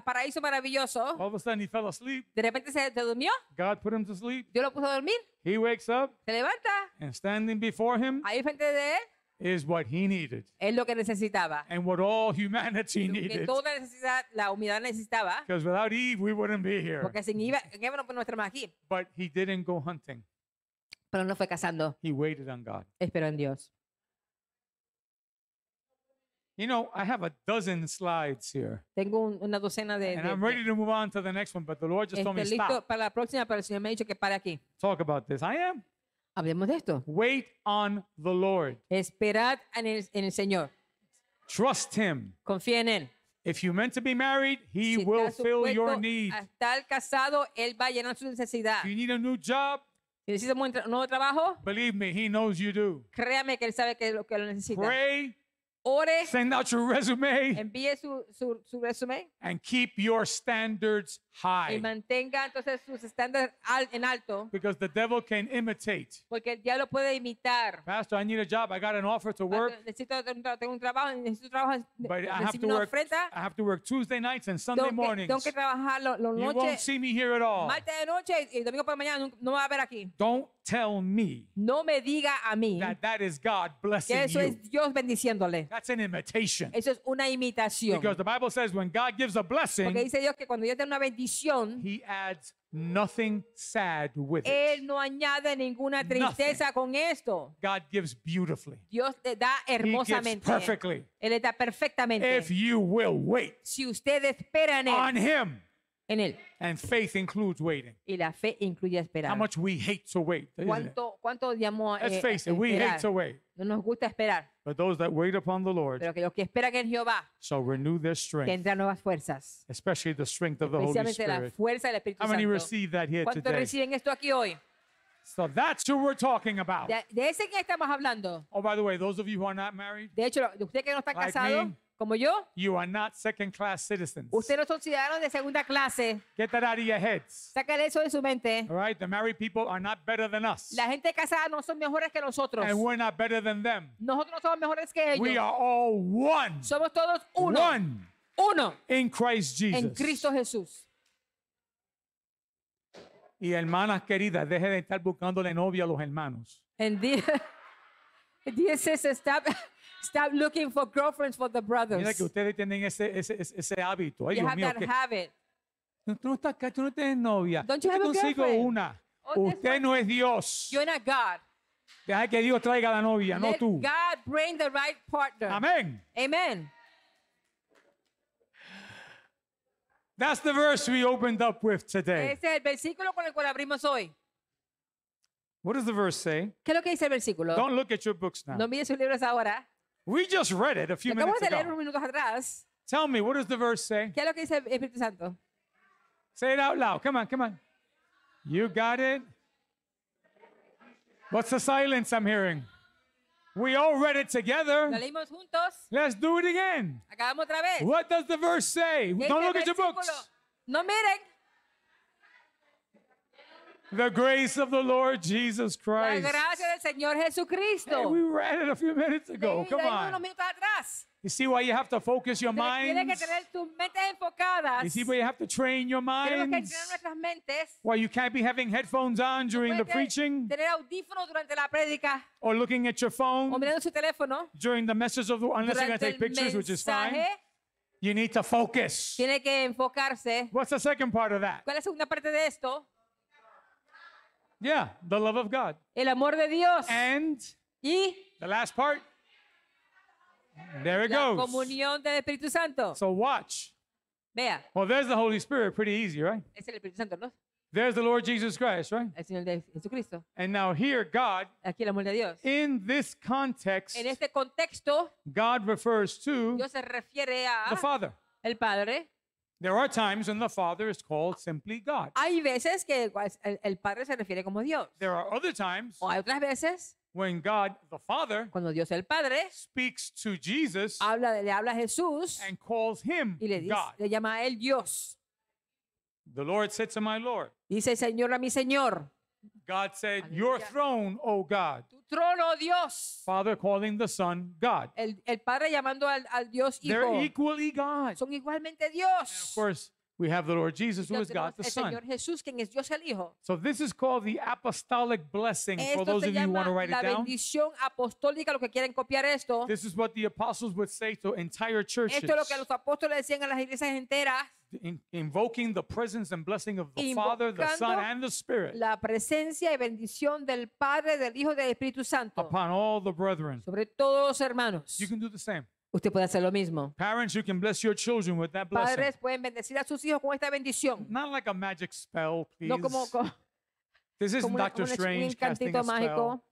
paraíso maravilloso. All of a sudden he fell asleep. De repente se durmió. God put him to sleep. Dios lo puso a dormir. He wakes up Se levanta. and standing before him Ahí frente de él is what he needed es lo que necesitaba. and what all humanity Que needed. toda necesidad, la humanidad necesitaba. Because without Eve, we wouldn't be here. Porque sin Eva no estaríamos aquí. But he didn't go hunting. Pero no fue cazando. He waited on God. Esperó en Dios. You know, I have a dozen slides here, Tengo una docena de, and I'm ready to move on to the next one, but the Lord just told me listo stop. para la próxima, pero el Señor me ha dicho que pare aquí. Talk about this. I am. Hablemos de esto. Wait on the Lord. Esperad en el Señor. Trust Him. Confía en Él. If you're meant to be married, He Si will está fill your supuesto need. a estar casado, Él va a llenar su necesidad. If you need a new job, Si necesita un nuevo trabajo, believe me, He knows you do. créame que Él sabe que lo necesita. Pray, Ore, send out your resume, envíe su resumen and keep your standards y high, mantenga entonces sus estándares en alto, because the devil can imitate. porque el diablo puede imitar. Pastor, I need a job. I got an offer to work, Tengo un trabajo, necesito trabajo, but I have necesito to una work. oferta. I have to work Tuesday nights and Sunday Tengo mornings. que trabajar los You won't noches, see me here at all. martes de noche y domingo por la mañana. No me va a ver aquí. Don't tell me No me diga a mí that is God blessing que eso you. es Dios bendiciéndole. That's an imitation. Eso es una imitación. Because the Bible says when God gives a Porque blessing, dice Dios que cuando Dios da una bendición, He adds nothing sad with it. Él no añade ninguna tristeza con esto. God gives beautifully. Dios te da He gives hermosamente. perfectly. Él le da perfectamente. If you will wait Si usted espera on Him, en él. and faith includes waiting. Y la fe incluye How esperar. much we hate to wait. Isn't it? ¿Cuánto odiamos Let's face it, we hate esperar? to wait. No nos gusta esperar. But those that wait upon the Lord Pero que los que esperan en Jehová shall renew their strength, tendrán nuevas fuerzas. especially the strength of the Holy Especialmente la Spirit. fuerza del Espíritu How many Santo. receive that here ¿Cuántos today? reciben esto aquí hoy? So that's who we're talking about. De ese que estamos hablando. Oh, by the way, those of you who are not married, De hecho, de usted que no está Like casado, me. como yo, you are not second-class citizens. ustedes no son ciudadanos de segunda clase. Get that out of your heads. Sácale eso de su mente. All right? The married people are not better than us. La gente casada no son mejores que nosotros. And we're not better than them. Nosotros no somos mejores que We ellos. are all one. Somos todos uno. One Uno in Christ en Jesus. Cristo Jesús. Y hermanas queridas, deje de estar buscándole novia a los hermanos. And dear sisters, stop looking for girlfriends for the brothers. Mira que ustedes tienen ese hábito. Ay, You Dios have mío, that que habit. tú no estás acá, tú no tienes novia. Don't Yo you te have a consigo girlfriend? una. Oh, this Usted one- no es Dios. You're not God. Deja que Dios traiga la novia, no Let tú. God bring the right partner. Amén. Amen. That's the verse we opened up with today. Ese es el versículo con el cual abrimos hoy. What does the verse say? ¿Qué es lo que dice el versículo? Don't look at your books now. No mire sus libros ahora. We just read it a few Lo acabamos minutes de leer ago. unos minutos atrás. Tell me, what does the verse say? ¿Qué es lo que dice el Espíritu Santo? Say it out loud. Come on, come on. You got it? What's the silence I'm hearing? We all read it Lo together. leímos juntos. Let's do it again. Acabamos otra vez. What does the verse say? ¿Qué Don't dice look el at your versículo? books. No miren. The grace of the Lord Jesus La Christ. gracia del Señor Hey, Jesucristo. we read it a few minutes ago. Come Leímos unos on. minutos atrás. You see why you have to focus your Tienes que minds? tener tus mentes enfocadas. You see why you have to train your Tenemos que minds? entrenar nuestras mentes. Why you can't be having headphones on during the Puede preaching tener audífonos durante la prédica or looking at your o phone mirando su teléfono. during the message of the, unless you're going to Durante take pictures, el which is fine. mensaje You need to focus. tiene que enfocarse. What's the second part of that? ¿Cuál es la segunda parte de esto? Yeah, the love of God. El amor de Dios And y the last part, there it la goes. comunión del Espíritu Santo. So watch. Vea, Well, there's the Holy Spirit, pretty easy, right? es el Espíritu Santo, ¿no? There's the Lord Jesus Christ, right? El Señor de Jesucristo. And now here, God, Aquí el amor de Dios. in this context, En este contexto, God refers to Dios se refiere the a Father. el Padre. There are times when the Father is called simply God. Hay veces que el Padre se refiere como Dios. There are other times O hay otras veces when God, the Father, cuando Dios el Padre speaks to Jesus le habla a Jesús and calls him y le, dice, God. le llama a él Dios. The Lord said to my Lord, Dice Señor a mi Señor. God said, Your Aleluya. throne, O God. Tu trono, Dios. Father calling the Son God. El Padre llamando al Dios They're Hijo. equally God. Son igualmente And of Dios. course, we have the Lord Jesus, who Entonces is God tenemos the el Son. Señor Jesús, quien es Dios el Hijo. So this is called the apostolic blessing. For Esto those se of you who want llama to write la it down, bendición apostólica, lo que quieren copiar esto. this is what the apostles would say to entire churches, Esto es lo que los apóstoles decían a las iglesias enteras. invoking the presence and blessing of the Father, the Son, Invocando and the Spirit La presencia y bendición del Padre, del Hijo y del Espíritu Santo upon all the brethren. sobre todos los hermanos. You can do the same. Usted puede hacer lo mismo. Parents, you can bless your children with that blessing. Padres pueden bendecir a sus hijos con esta bendición. Not like a magic spell, please. No como, This isn't como Doctor un Strange casting encantito a spell. mágico.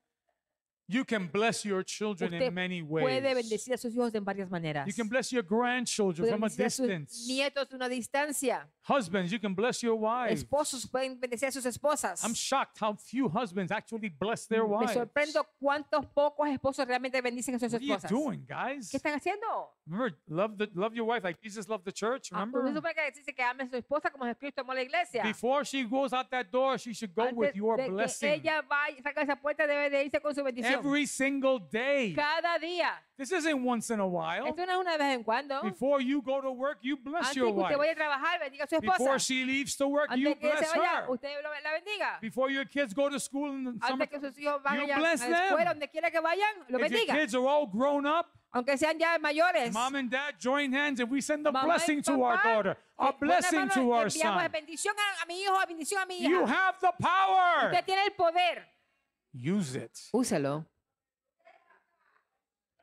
You can bless your children Usted in many puede ways. bendecir a sus hijos en varias maneras. You can bless your grandchildren Puede from a bendecir a sus distance. nietos de una distancia. Husbands, you can bless your wives. Esposos pueden bendecir a sus esposas. I'm shocked how few husbands actually bless their Me wives. sorprendo cuántos pocos esposos realmente bendicen a sus What are you esposas. doing, guys? ¿Qué están haciendo? Remember, love your wife like Jesus loved the church. Uno Remember? supone que dice que ame a su esposa como Cristo amó a la iglesia. Before she goes out that door, she should go with Antes your de que blessing. ella vaya, saca esa puerta, debe de irse con su bendición. Every single day. Cada día. This isn't once in a while. Esto no es una vez en cuando. Before you go to work, you bless Antes your que usted wife. vaya a trabajar, bendiga a su esposa. Before she leaves to work, you Antes que bless se vaya, her. usted la bendiga. Before your kids go to school in the summer, Antes que sus hijos you vayan a bless la escuela, them. donde quiera que vayan, lo If your bendiga. kids are all grown up, Aunque sean ya mayores. mom and dad join hands and we send a Mamá y blessing to our papá, daughter, a bueno, blessing hermano, to our enviamos son. bendición a mi hijo, bendición a mi hija. You have the power. Usted tiene el poder. Use it. Úselo.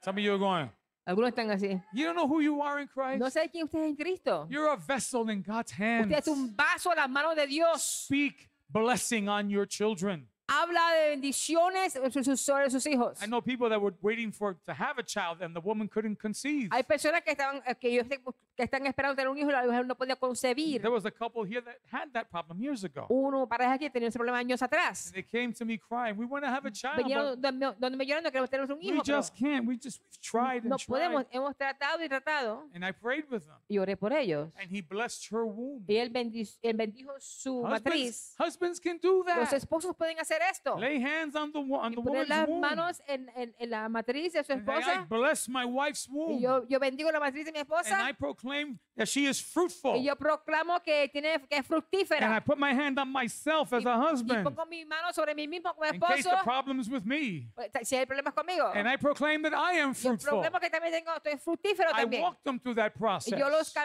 Some of you are going, Algunos están así. you don't know who you are in Christ? No sé quién usted es en Cristo. You're a vessel in God's hands. Usted es un vaso en las manos de Dios. Speak blessing on your children. Habla de bendiciones sobre sus hijos. I know people that were waiting to have a child and the woman couldn't conceive. Hay personas que están esperando tener un hijo y la mujer no podía concebir. There was a couple here that had that problem years ago. Uno pareja que tenía ese problema años atrás. And they came to me crying, we want to have a child, Vinieron but donde me llorando, queremos tener un we hijo, pero just can't. We've tried and no podemos. tried. Hemos tratado y tratado And I prayed with them. y oré por ellos. And he blessed her womb. Y él bendijo su matriz. Husbands can do Los that. esposos pueden hacer esto. Lay hands on the Y poner woman's las womb. manos en la matriz de su And say, I esposa. bless my wife's Y womb. yo bendigo la matriz de mi And esposa. I proclaim that she is fruitful. Y yo proclamo que es And I fructífera. put my hand on myself as a Y husband pongo mi mano sobre mí mismo como in case esposo. the problem is with me. Si hay problemas conmigo. And I proclaim that I am Yo fruitful. proclamo que también estoy fructífero I también. walked them through that Y process. yo los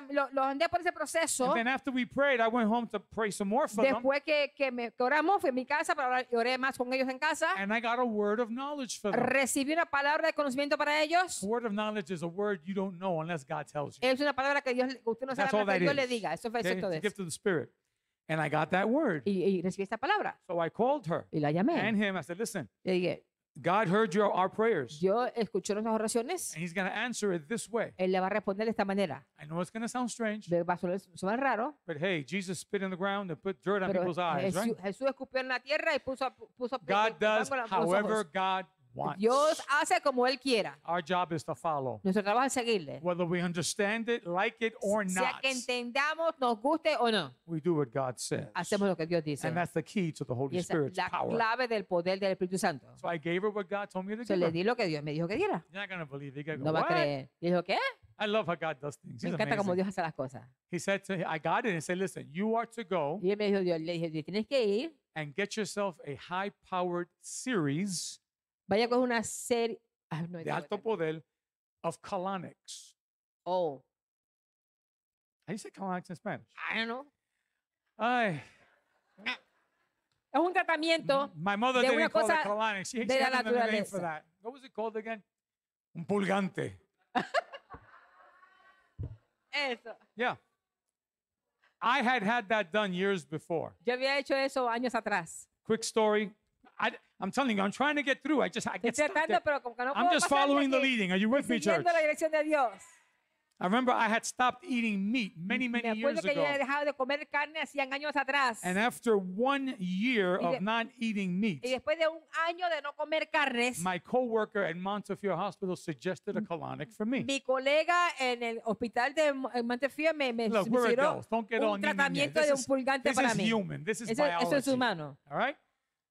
andé por ese proceso. And then after we prayed, I went home to pray some more for them. Después que oramos, fui a mi casa para orar y oré más con ellos en casa. And I got a word of knowledge for them. Recibí una palabra de conocimiento para ellos. A word of knowledge is a word you don't know unless God tells you. Es una palabra que usted no sabe That's all hasta que that Dios le is. diga. Eso fue Okay? eso todo It's a eso. gift of the Spirit. And I got that word. Y recibí esta palabra. So I called her Y la and llamé. him. I said, listen, Le dije, God heard our prayers. Dios escuchó nuestras oraciones. And he's going to answer it this way. Él le va a responder de esta manera. I know it's going to sound strange, Va a sonar raro. but hey, Jesus spit in the ground and put dirt on Pero people's eyes, right? Jesús escupió en la tierra y puso God does fango en los however ojos. God wants. Dios hace como Él quiera. Our job is to follow. Nuestro trabajo es seguirle. Whether we understand it, like it, or Sea not, que entendamos, nos guste o no, we do what God says. hacemos lo que Dios dice. And that's the key to the Y Holy esa es Spirit's la power. clave del poder del Espíritu Santo. So I gave her what God told me to Se give le her. di lo que Dios me dijo que diera. You're not going to believe it. You're No going va a to go, what? creer. Y dijo, ¿qué? I love how God does things. Me He's encanta como amazing. Dios hace las cosas. He said to I got it and said, listen, you are to go Y él me dijo, le dije, tienes que ir, and get yourself a high-powered series vaya con una serie. No, de alto poder of colonics. Oh, How do you say colonics in Spanish? I don't know. Ay, Es un tratamiento my mother de una didn't call it cosa colonics. She de la had another name for naturaleza. that. What was it called again? Un pulgante. eso. Yeah. I had that done years before. Yo había hecho eso años atrás. Quick story. I'm telling you, I'm trying to get through. I Estoy get stuck tratando, there. pero como que no I'm puedo just pasar de following the aquí, leading. Are you with me, church? siguiendo la dirección de Dios. I remember I had stopped eating meat many, Me many acuerdo years que yo había ago. dejado de comer carne hacían años atrás. And after 1 year Y of de- not eating meat, Y después de un año de no comer carnes, my coworker at Montefiore Hospital suggested a colonic for me. mi colega en el hospital de Montefiore me Look, we're sugirió adults. Don't get all un ñe, ñe, ñe. tratamiento This de un is, pulgante this para is mí. human. This is Eso es biology. humano. All right?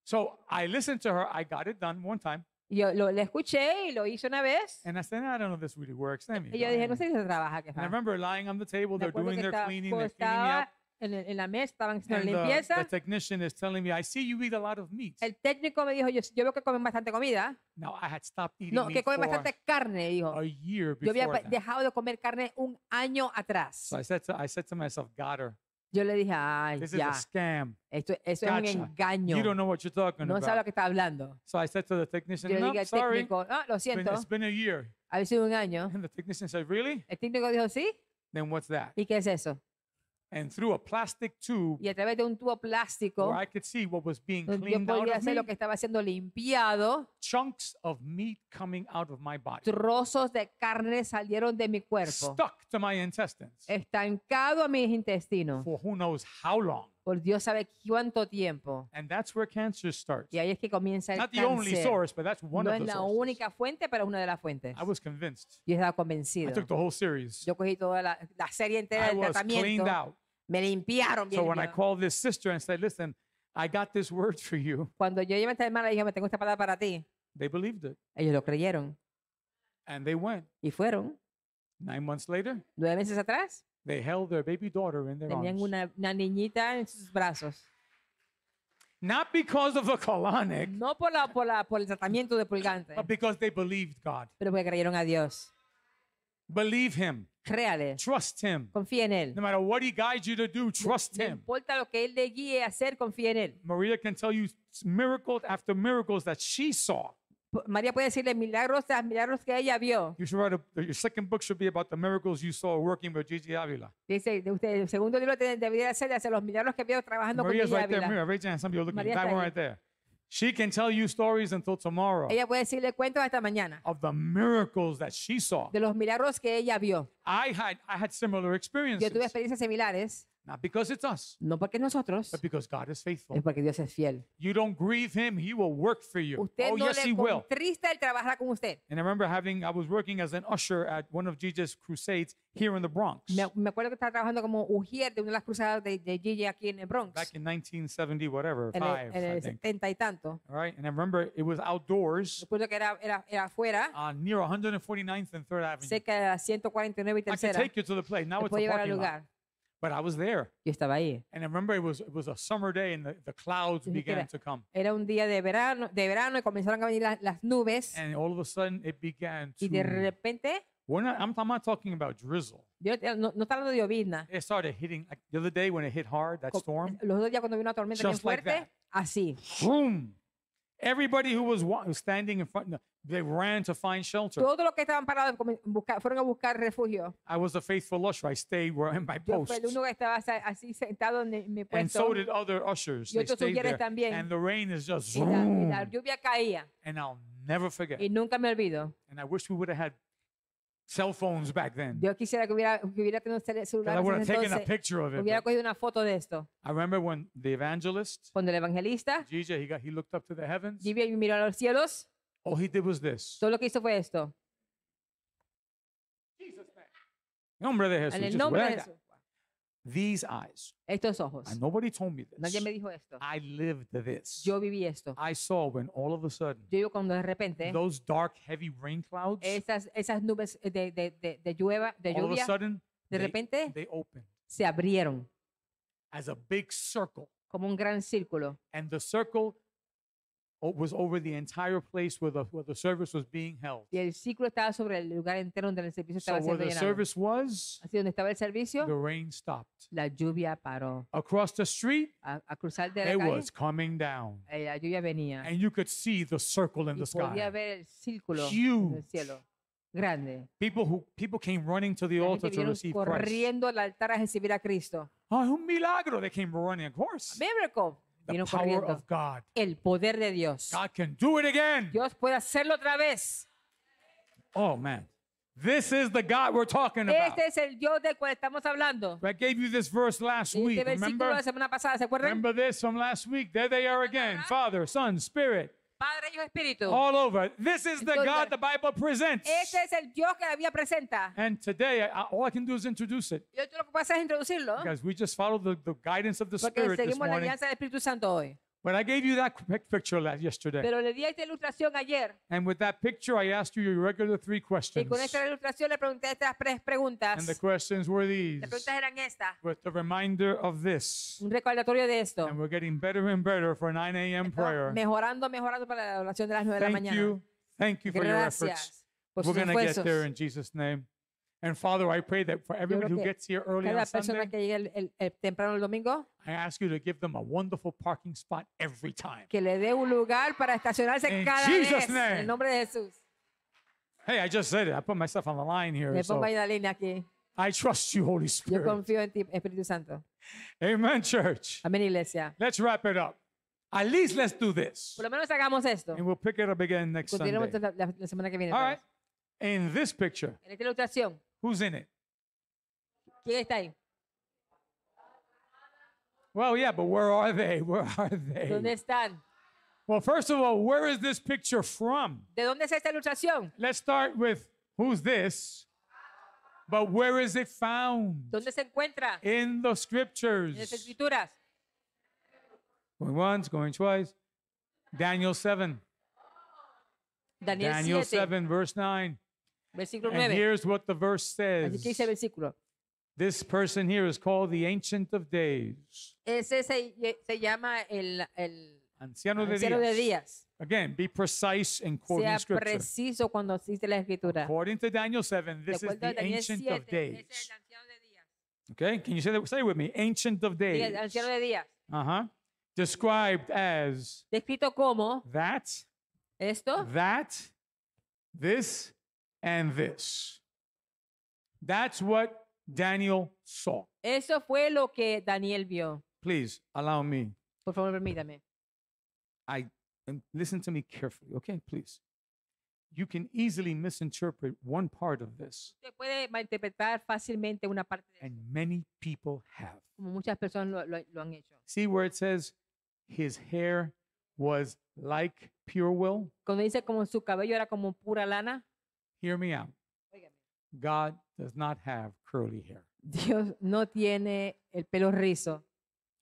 So I listened to her. I got it done one time. Y yo le escuché y lo hice una vez. And I said, I don't know if this really works. Let me Y yo go. dije, no sé si se trabaja. Que And I remember lying on the table. Me They're acuerdo doing que their cleaning. They're cleaning me estaba up. en la mesa, estaban haciendo And la limpieza. the technician is telling me, I see you eat a lot of meat. El técnico me dijo, yo veo que comen bastante comida. Now, I had stopped eating No, que meat comen for bastante carne, dijo. a year Yo había before that. dejado de comer carne un año atrás. So I said to myself, God, Yo le dije, ay, This is ya, a scam. eso es un Gotcha. engaño. You don't know what you're talking No sabe lo about. que está hablando. So I said to the technician, Yo le no, dije al sorry. técnico, lo siento, It's been a year. ha sido un año. And the technician said, really? El técnico dijo, sí, Then what's that? ¿y qué es eso? And through a plastic tube Y a través de un tubo plástico, where I could see what was being donde yo cleaned out podía of hacer me, lo que estaba siendo limpiado, chunks of meat coming out of my body, trozos de carne salieron de mi cuerpo, stuck to my intestines estancado a mis intestinos, for who knows how long. por Dios sabe cuánto tiempo. And that's where cancer starts. Y ahí es que comienza el Not the only cáncer. source, but that's one No of es the la sources. única fuente, pero es una de las fuentes. I was convinced. Yo estaba I convencido. took the whole series. Yo cogí toda la serie entera I del was tratamiento. cleaned out. Me limpiaron bien. So when I limpiado. called this sister and said, listen, I got this word for you, Cuando yo llevé a esta hermana, le dije, me tengo esta palabra para ti. they believed it. Ellos lo creyeron And they went. y fueron. 9 months later, 9 meses atrás, they held their baby daughter in their tenían arms. una niñita en sus brazos. Not because of the colonic, No por el tratamiento de pulgante, but because they believed God. pero porque creyeron a Dios. Believe Him. Créale, Trust Him. confía en Él. No matter what He guides you to do, trust No Him. importa lo que Él le guíe a hacer, confía en Él. Maria can tell you miracles after miracles that she saw. María puede decirle milagros tras milagros que ella vio. You should write your second book should be about the miracles you saw working with Gigi Avila. Dice, el segundo libro debería ser de hacer los milagros que vio trabajando con Maria's Gigi right there. Ávila. Maria, raise your hand. Some of you are looking. Maria That está one ahí. right there. She can tell you stories until tomorrow Ella puede decirle cuentos hasta mañana of the miracles that she saw. de los milagros que ella vio. I had similar Yo experiences. tuve experiencias similares, Not because it's us, no porque nosotros, but because God is faithful. es porque Dios es fiel. You don't grieve Him, He will work for you. Usted Oh, no yes, le He will. contrista, Él trabajará con usted. And I remember I was working as an usher at one of Gigi's crusades here in the Bronx Me acuerdo que estaba trabajando como ujier de una de las cruzadas de Gigi aquí en el Bronx, back in 1970, whatever, en five, el I think. 70 y tanto. All right, and I remember it was outdoors Recuerdo que era afuera, near 149th and 3rd Avenue. cerca de la 149 y I could tercera. take you to the place. Now it's Después a llegar al parking lot. lugar. But I was there. Yo estaba ahí. And I remember it was a summer day and the clouds Dice que began to come. Era un día de verano y comenzaron a venir las nubes And all of a sudden it began y de to, repente, I'm not talking about drizzle. yo no está hablando de llovizna. It started hitting, like the other day when it hit hard, that storm, Los dos días cuando vino una tormenta bien Just like fuerte, that. así. boom. Everybody who was standing in front, they ran to find shelter. Todos los que estaban parados fueron a buscar refugio. I was a faithful usher. I stayed where in my Yo post. fui el único que estaba así sentado en mi And puesto. so did other ushers. Y They otros stayed sugieres there. también. And the rain is just Y la zoom. lluvia caía. And I'll never forget. Y nunca me olvido. And I wish we would have had cell phones back then. Yo quisiera que hubiera tenido un 'Cause celular I would have en ese taken a entonces. picture of it. Hubiera But cogido una foto de esto. I remember when the evangelist, Cuando el evangelista Gigi, he looked up to the heavens. Gibia miró a los cielos, All he did was this. todo lo que hizo fue esto. Nombre de En Jesús. el Just nombre what de I got. Jesús. These eyes. Estos ojos. And nobody told me this. Nadie me dijo esto. I lived this. Yo viví esto. I saw when all of a sudden Yo digo cuando de repente those dark, heavy rain clouds, esas nubes de all of a lluvia sudden, de repente they opened se abrieron as a big circle. como un gran círculo. And the circle was over the entire place where the service was being held. Y el círculo estaba sobre el lugar entero donde el servicio So estaba where siendo the llenado. service was, Así donde estaba el servicio, the rain stopped. la lluvia paró. Across the street, A cruzar de la it calle, was coming down. la lluvia venía. And you could see the circle in Y the podía sky. ver el círculo en Huge. el cielo. Grande. People came running to the La altar gente to vinieron receive Christ. corriendo al altar a recibir a Cristo. Oh, un milagro. They came running, of course. Miracle. The Vino power corriendo. of God. El poder de Dios. God can do it again. Dios puede hacerlo otra vez. Oh, man. This is the God we're talking about. Este es el Dios del cual estamos hablando. I gave you this verse last week. Este versículo de Remember? la semana pasada, ¿se acuerdan? Remember this from last week? There they are again. Father, Son, Spirit, Padre, Hijo, Espíritu. all over. This is the Entonces, God the Bible presents. Este es el Dios que la Biblia presenta. And today, all I can do is introduce it. Yo lo que puedo hacer es introducirlo. Because we just followed the guidance of the Porque Spirit this seguimos la morning. alianza del Espíritu Santo hoy. But I gave you that picture yesterday. Pero le di esta ilustración ayer. And with that picture, I asked you your regular 3 Y questions. con esta ilustración le pregunté estas 3 preguntas. And the questions were these. Las preguntas eran estas. With the reminder of this. Un recordatorio de esto. And we're getting better and better for 9 a.m. prayer. Mejorando para la oración de las 9 de la Thank mañana. you. Thank you for your efforts. Gracias por We're sus going to get esfuerzos. there in Jesus' name. And Father, I pray that for everyone who que gets here early Cada on persona Sunday, que llegue temprano el domingo, I ask you to give them a wonderful parking spot every time. que le dé un lugar para estacionarse In cada Jesus' vez. En name. el nombre de Jesús. Hey, I just said it. I put myself on the line here. Le So pongo ahí la línea aquí. I trust you, Holy Yo Spirit. confío en ti, Espíritu Santo. Amen, church. Amén, iglesia. Let's wrap it up. At least let's do this. Por lo menos hagamos esto. And we'll pick it up again next Sunday. Continuemos la semana que viene. All otra right. vez. In this picture, En esta ilustración, who's in it? ¿quién está ahí? Well, yeah, but where are they? Where are ¿Dónde they? están? Well, first of all, where is this picture from? ¿De dónde es esta ilustración? Let's start with who's this? But where is it found? ¿Dónde se encuentra? In the En las scriptures. escrituras. Going once, going twice. Daniel 7. Daniel 7, verse 9. versículo And 9. here's what the verse Así que dice el says. versículo. This person here is called the Ancient of Days. Ese se llama el Anciano de anciano de Días. días. Again, be precise in quoting Sea scripture. preciso cuando dice la escritura. According to Daniel 7, De this is acuerdo a the Daniel Ancient 7, of Days. ese es el anciano de días. Okay, can you say that? Say it with me. Ancient of Diga, Days. anciano de días. Uh-huh. Described as Descrito como that, esto, this, and this. That's what Daniel saw. eso fue lo que Daniel vio. Please allow me. Por favor, permítame. And listen to me carefully, okay? Please. You can easily misinterpret one part of this, Usted puede malinterpretar fácilmente una parte de eso, and many people have. como muchas personas lo han hecho. See where it says his hair was like pure wool? Cuando dice como su cabello era como pura lana, Hear me out. óigame, God does not have curly hair. Dios no tiene el pelo rizo.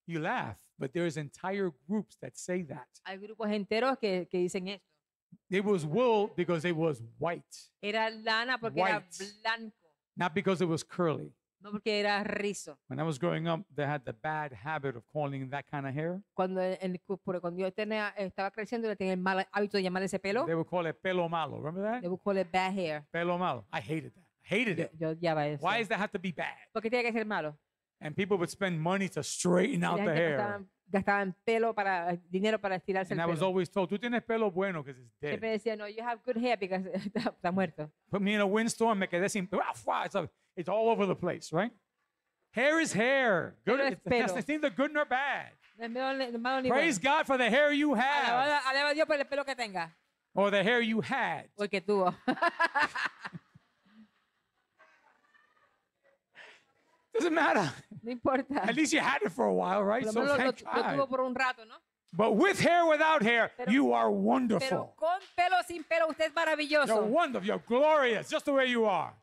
You laugh, but there's entire groups that say that. Hay grupos enteros que dicen esto. It was wool because it was white, Era lana porque era White. blanco, not because it was curly. no porque era rizo. When I was growing up, they had the bad habit of calling that kind of hair. Cuando yo estaba creciendo, yo tenía el mal hábito de llamar ese pelo. They would call it pelo malo. Remember that? They would call it bad hair. Pelo malo. I hated that. I hated Yo, it. yo odiaba eso. Why does that have to be bad? ¿Por qué tiene que ser malo? And people would spend money to straighten Y out la the gente hair. gastaban dinero para estirarse And el I was pelo. always told, tú tienes pelo bueno because it's Siempre dead. decía, no, you have good hair because está muerto. Put me in a windstorm, me quedé sin. It's all over the place, right? Hair is hair. Good. Pelo es pelo. It's neither good nor bad. No es malo ni Praise bueno. God for the hair you have Alaba a Dios por el pelo que tenga or the hair you had. o el que tuvo. Doesn't matter. No importa. At least you had it for a while, right? Por So lo menos thank lo tuvo God. por un rato, ¿no? But with hair, without hair, Pero- you are Pero wonderful. con pelo, sin pelo, usted es You're maravilloso. wonderful. You're glorious, just the way you are.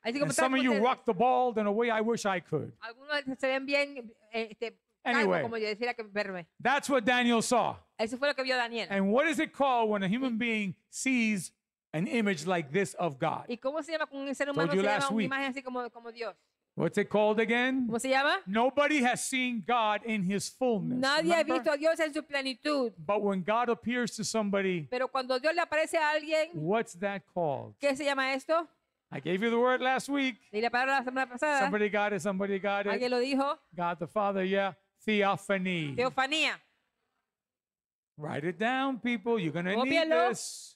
Así como And está some of you usted. rock the bald in a way I wish I could. Algunos se ven bien calvos, Anyway. como yo decía que verme. That's what Daniel saw. Eso fue lo que vio Daniel. And what is it called when a human being sees an image like this of God? ¿Y cómo se llama con un ser humano? you Se llama last una week. imagen así como Dios. What's it called again? ¿Cómo se llama? Nobody has seen God in his fullness. Nadie ha remember? visto a Dios en su plenitud. But when God appears to somebody, Pero cuando Dios le aparece a alguien, what's that called? ¿qué se llama esto? I gave you the word last week. Di la palabra la semana pasada. Somebody got it, somebody got Alguien it. lo dijo. God the Father, yeah. Theophany. Teofanía. Write it down, people. You're going to need Cópialo. this.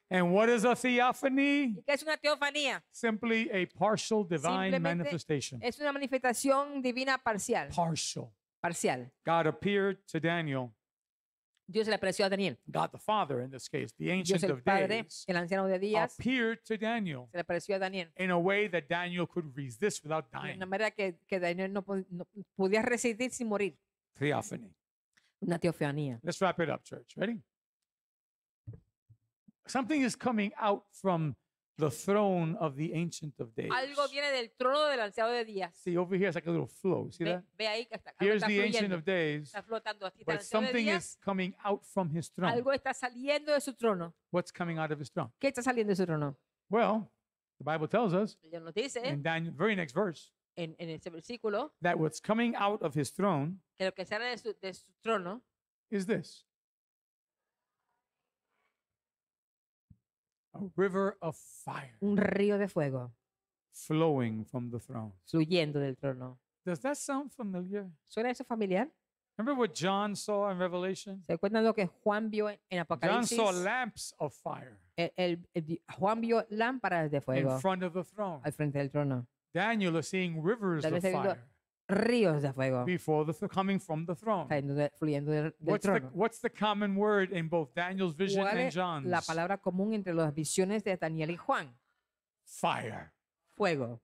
And what is a theophany? ¿Y qué es una teofanía? Simply a partial divine Simplemente manifestation. Es una manifestación divina parcial. Partial. Parcial. God appeared to Daniel, Dios se le apareció a Daniel. God the Father in this case, the Dios Ancient el of Padre, Days, el anciano de días, appeared to Daniel se le apareció a Daniel. in a way that Daniel could resist without De dying. una manera que Daniel no podía resistir sin morir. Theophany. Una teofanía. Let's wrap it up, church. Ready? Something is coming out from the throne of the Ancient of Days. Algo viene del trono del anciano de días. See, over here it's like a little flow. See that? Ve ahí que está, algo Here's está the Ancient fluyendo, of Days, está flotando. Aquí está el but anciano de something días. is coming out from his throne. Algo está saliendo de su trono. What's coming out of his throne? ¿Qué está saliendo de su trono? Well, the Bible tells us Dios nos dice in Daniel, very next verse, en ese versículo that what's coming out of his throne que lo que sale de su trono is this: a river of fire un río de fuego flowing from the throne. fluyendo del trono. Does that sound familiar? ¿Suena eso familiar? Remember what John saw in Revelation? ¿Se acuerdan lo que Juan vio en John Apocalipsis? saw lamps of fire Juan vio lámparas de in fuego front of the throne. al frente del trono. Daniel is seeing rivers Daniel of está viendo fire ríos de fuego before coming from the throne. fluyendo del trono. What's the common word in both Daniel's vision ¿Cuál and es John's? la palabra común entre las visiones de Daniel y Juan? Fire. Fuego.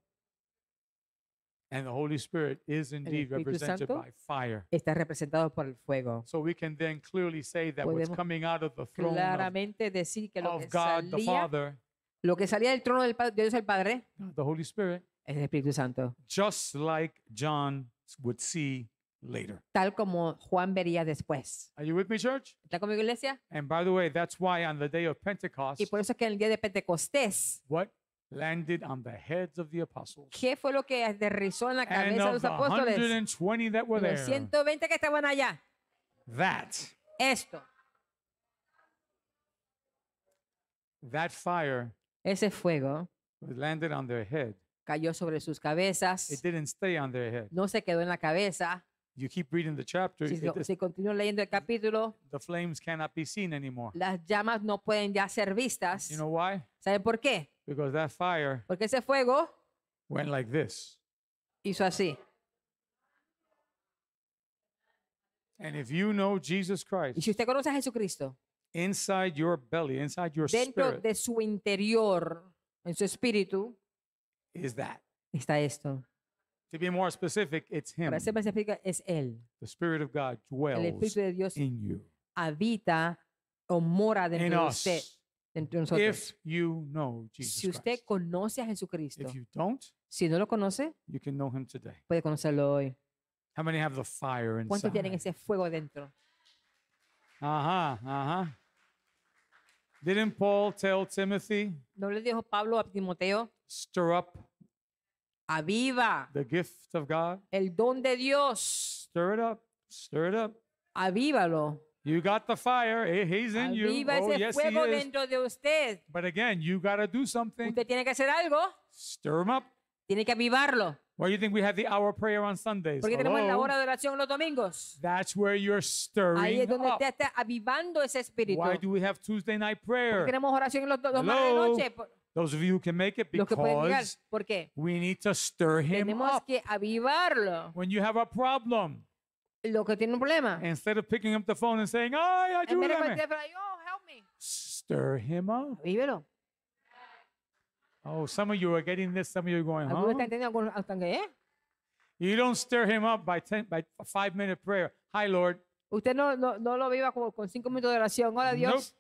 And the Holy Spirit is indeed Espíritu represented Santo by fire. Está representado por el fuego. So we can then clearly say that what's Podemos coming out of the throne Claramente decir que lo of que God the salía, Father, lo que salía del trono del de Dios el Padre God the Holy Spirit, es el Espíritu Santo, just like John would see later. tal como Juan vería después. Are you with me, church? ¿Está conmigo, iglesia? And by the way, that's why on the day of Pentecost, Y por eso es que en el día de Pentecostés, what landed on the heads of the apostles ¿qué fue lo que aterrizó en la and cabeza de of los the apóstoles? 120 that were Los there, 120 que estaban allá. Esto, that fire ese fuego was landed on their head. cayó sobre sus It cabezas, didn't stay on their head. no se quedó en la cabeza. You keep reading the chapter, Si continúo leyendo el capítulo, the flames cannot be seen anymore. las llamas no pueden ya ser vistas. You know why? ¿Saben por qué? Because that fire Porque ese fuego went like this. hizo así. And if you know Jesus Y Christ, si usted conoce a Jesucristo, inside your belly, inside your dentro spirit, de su interior, en su espíritu, is that. está esto. To be more specific, it's Him. Para ser más específica, es Él. The Spirit of God El dwells Espíritu de Dios in you. habita o mora In dentro de usted, us. dentro de nosotros. If you know Jesus Si usted Christ. conoce a Jesucristo, If you don't, si no lo conoce, you can know Him today. puede conocerlo hoy. How many have the fire ¿Cuántos tienen inside? ese fuego dentro? Didn't Paul tell Timothy, ¿No le dijo Pablo a Timoteo? stir up Aviva the gift of God? el don de Dios. Stir it up. Stir it up. Avívalo. You got the fire. He's in you. Aviva Oh, ese yes, he fuego is. dentro de usted. But again, you got to do something. Usted tiene que hacer algo. Stir him up. Tiene que avivarlo. Why do you think we have the hour of prayer on Sundays? Porque tenemos la Hello? hora de oración los domingos. That's where you're Ahí stirring es donde up. usted está avivando ese espíritu. Why do we have Tuesday night ¿Por qué prayer? tenemos oración en los domingos de Hello? noche? Those of you who can make it, Los que pueden llegar. because ¿Por qué? we need to stir him Tenemos up. que avivarlo. When you have a problem, Lo que tiene un problema. instead of picking up the phone and saying, "Ay, En vez de ayúdame," contestar, oh, help me. stir him up. Avívelo. Oh, some of you are getting this. Some of you are going, Algunos están huh? entendiendo, algunos están que, ¿eh? You don't stir him up by a 5-minute prayer. Hi, Lord. Usted no lo viva como con 5 minutos de oración. Hola, Dios. Nope.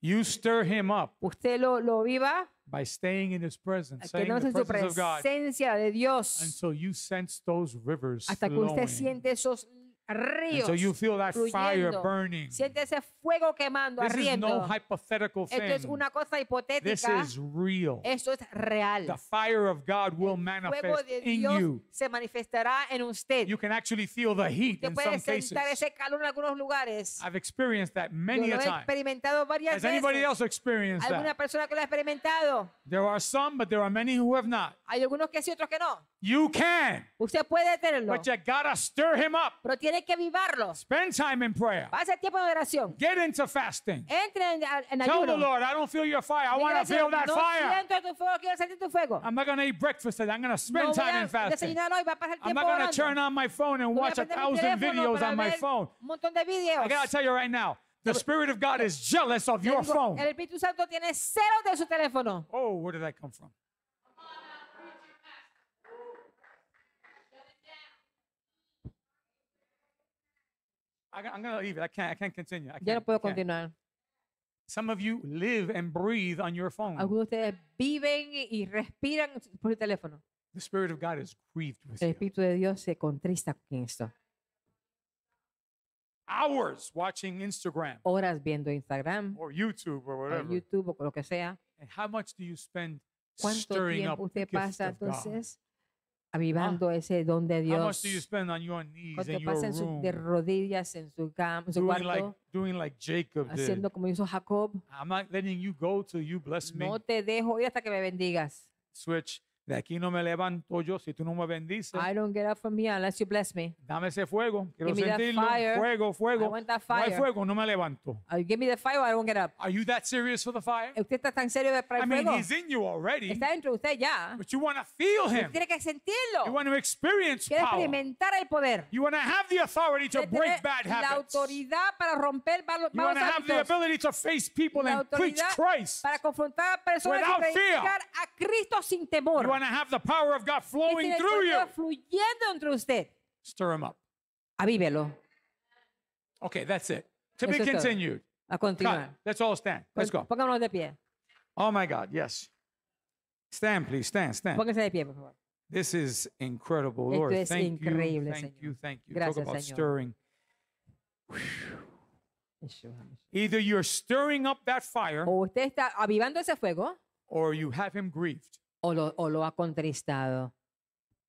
You stir him up Usted lo viva by staying in His presence, staying in quedándose the en su presence of God, presencia de Dios until you sense those rivers hasta que usted flowing, siente esos ríos. until you feel that fire fluyendo. burning. Siente ese fuego quemando, This is no ardiendo. hypothetical Esto es thing. una cosa This hipotética. is real. Esto es real. The fire of God will El fuego manifest de in Dios you. se manifestará en usted. You can actually feel the heat Usted in puede some cases. sentar ese calor en algunos lugares. I've experienced that Yo many lo a he time. experimentado varias Has anybody veces. else experienced ¿Alguna that? persona que lo ha experimentado? There are some, but there are many who have not. Hay algunos que sí, otros que no. You can, Usted puede tenerlo, but you gotta stir him up. pero tiene que vivarlo. Spend time in prayer. Pase tiempo de oración. Get into fasting. Entre en Tell the ayuno. Lord, I don't feel your fire. I want to Dígale, feel that no fire. siento tu fuego, quiero sentir tu fuego. I'm not gonna eat breakfast today. I'm gonna No spend voy time a in fasting. desayunar hoy, va a pasar I'm tiempo not gonna orando. turn on my phone and Voy a watch a prender mi 1,000 teléfono videos para on my ver phone. Un montón de videos. I gotta tell you right now, the Spirit of God is jealous of your Digo, phone. El Espíritu Santo tiene cero de su teléfono. Oh, where did that come from? I'm gonna leave it. I can't continue. I Ya no can't, puedo I can't. continuar. Some of you live and breathe on your phone. Algunos de ustedes viven y respiran por el teléfono. The Spirit of God is grieved with El you. Espíritu de Dios se contrista con esto. Hours watching Instagram Horas viendo Instagram, or YouTube or o whatever. YouTube o lo que sea. And how much do you spend ¿Cuánto stirring up tiempo the usted gift pasa of God? entonces avivando ese don de How much Dios? do you spend on your knees ¿Cuánto in your pasa room, de rodillas en su cama, en su cuarto, doing like Jacob did? haciendo como hizo Jacob? I'm not letting you go till you bless me. No te dejo ir hasta que me bendigas. Switch. De aquí no me levanto yo si tú no me bendices. I don't get up from here unless you bless me. Dame ese fuego. Quiero Give me that sentirlo. fire. Fuego, I fuego. want that No hay fire. fuego, no me levanto. Give me the fire or I won't get up. Are you that serious for the fire? ¿Usted está tan serio para I el mean, fuego? he's in you already, Está dentro de usted ya. but you want to feel Usted him. tiene que You sentirlo. want to experience Quiere power. experimentar el poder. You want to have the authority to Quiere break tener bad la habits. autoridad para romper malos You want to have the hábitos. ability to face people La and preach autoridad Christ. para confrontar a personas y Without fear. predicar a Cristo sin temor. You want to have the power of God Que flowing tiene el through you. poder fluyendo entre usted. Stir him up. Avívelo. Okay, that's it. To be Eso es todo. continued. A Cut. continuar. Let's all stand. Let's go. Pongámonos de pie. Oh my God, yes. Stand, please. Stand, stand. Póngase de pie, por favor. This is incredible, Esto Lord. es Thank you. increíble, Thank Señor. you. Thank you. Gracias, Talk about Señor. stirring. Yeshua. Either you're stirring up that fire O usted está avivando ese fuego or you have him grieved. o lo ha contristado.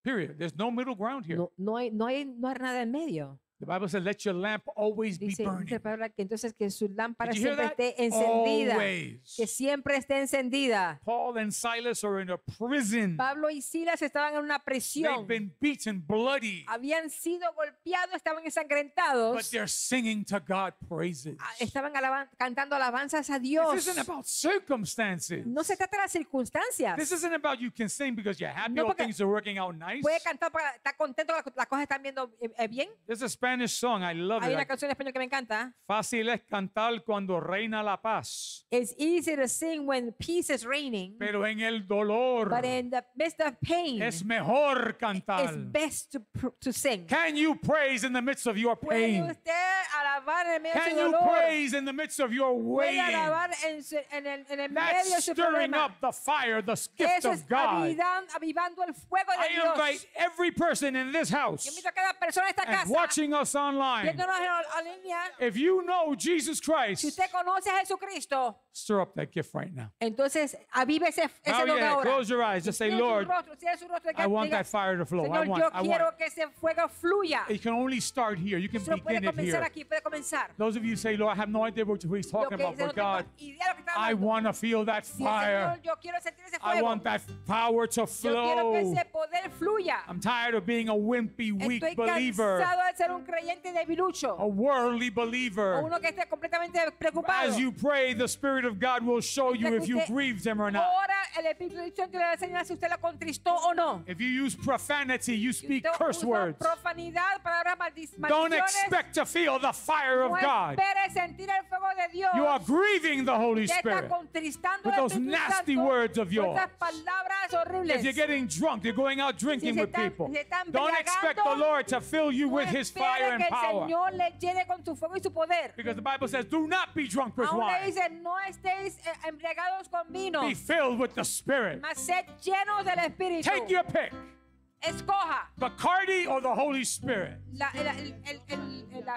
Period. There's no middle ground here. No hay nada en medio. The Bible says, let your lamp always be Dice burning. la palabra que entonces que su lámpara Did you hear siempre that? esté encendida. Always. Que siempre esté encendida. Paul and Silas are in a prison. Pablo y Silas estaban en una They've prisión. been beaten bloody, Habían sido golpeados, estaban but ensangrentados. they're singing to God praises. Estaban cantando alabanzas a This Dios. isn't about circumstances. No se trata de las circunstancias. This isn't about you can sing because you're happy No, or porque things are working out nice. Puede cantar para estar contento que las cosas están viendo bien. There's a Spanish song. I love Hay una it. canción en español que me encanta. Fácil es cantar cuando reina la paz, It's easy to sing when peace is reigning, pero en el dolor but in the midst of pain, es mejor it's cantar. best to sing. Can you praise in the midst of your ¿Puede pain? usted alabar en el medio de Can su you dolor? praise in the midst of your ¿Puede waiting? alabar en el medio de That's su stirring problema? up the fire, the gift Eso of es God. avivando el fuego de I invite Dios. every person in this Yo house invito a cada persona de esta and casa, watching us online. viéndonos en línea, If you know Jesus si Christ, usted conoce a Jesucristo, stir up that gift right now. entonces avive ese Bow don your head, ahora. close your eyes, just say, Cierre su Lord, rostro, cierre su rostro, I want diga, that fire to flow. I Señor, want, yo I want. quiero que ese fuego fluya. It can only start here. You can Solo puede begin it comenzar here. aquí, puede comenzar. Those of you say, Lord, I have no idea what he's Lo talking que about, dice, no but tengo God, idea de lo que está I hablando. want to feel that Sí, fire. Señor, yo quiero sentir ese I fuego. want that power to Yo quiero que flow. ese poder fluya. I'm tired of being a wimpy, weak Estoy believer, cansado de ser un creyente debilucho. a worldly O believer. uno que esté completamente preocupado. As you pray, the Spirit of God will show you if you grieved Him or not. Ahora el Espíritu Santo le va a enseñar si usted lo contristó o no. If you use profanity, you Si speak usted curse usa words. profanidad, palabras Don't maldiciones, expect to feel the fire of no God. espere sentir el fuego de Dios. You are grieving the Holy Usted está Spirit. contristando with al those Espíritu nasty Santo words of con yours. esas palabras horribles. If you're getting drunk, you're going out drinking se with están- people. se están Don't expect the embriagando, Lord to fill you No with His espere fire and que el power. Señor le llene con su fuego y su poder. Because the Bible says, do not be drunk with Aún le wine. dice, no estéis embriagados con vino, Be filled with the Spirit. mas sed llenos del Espíritu. Take your pick, Escoja Bacardi or the Holy Spirit. la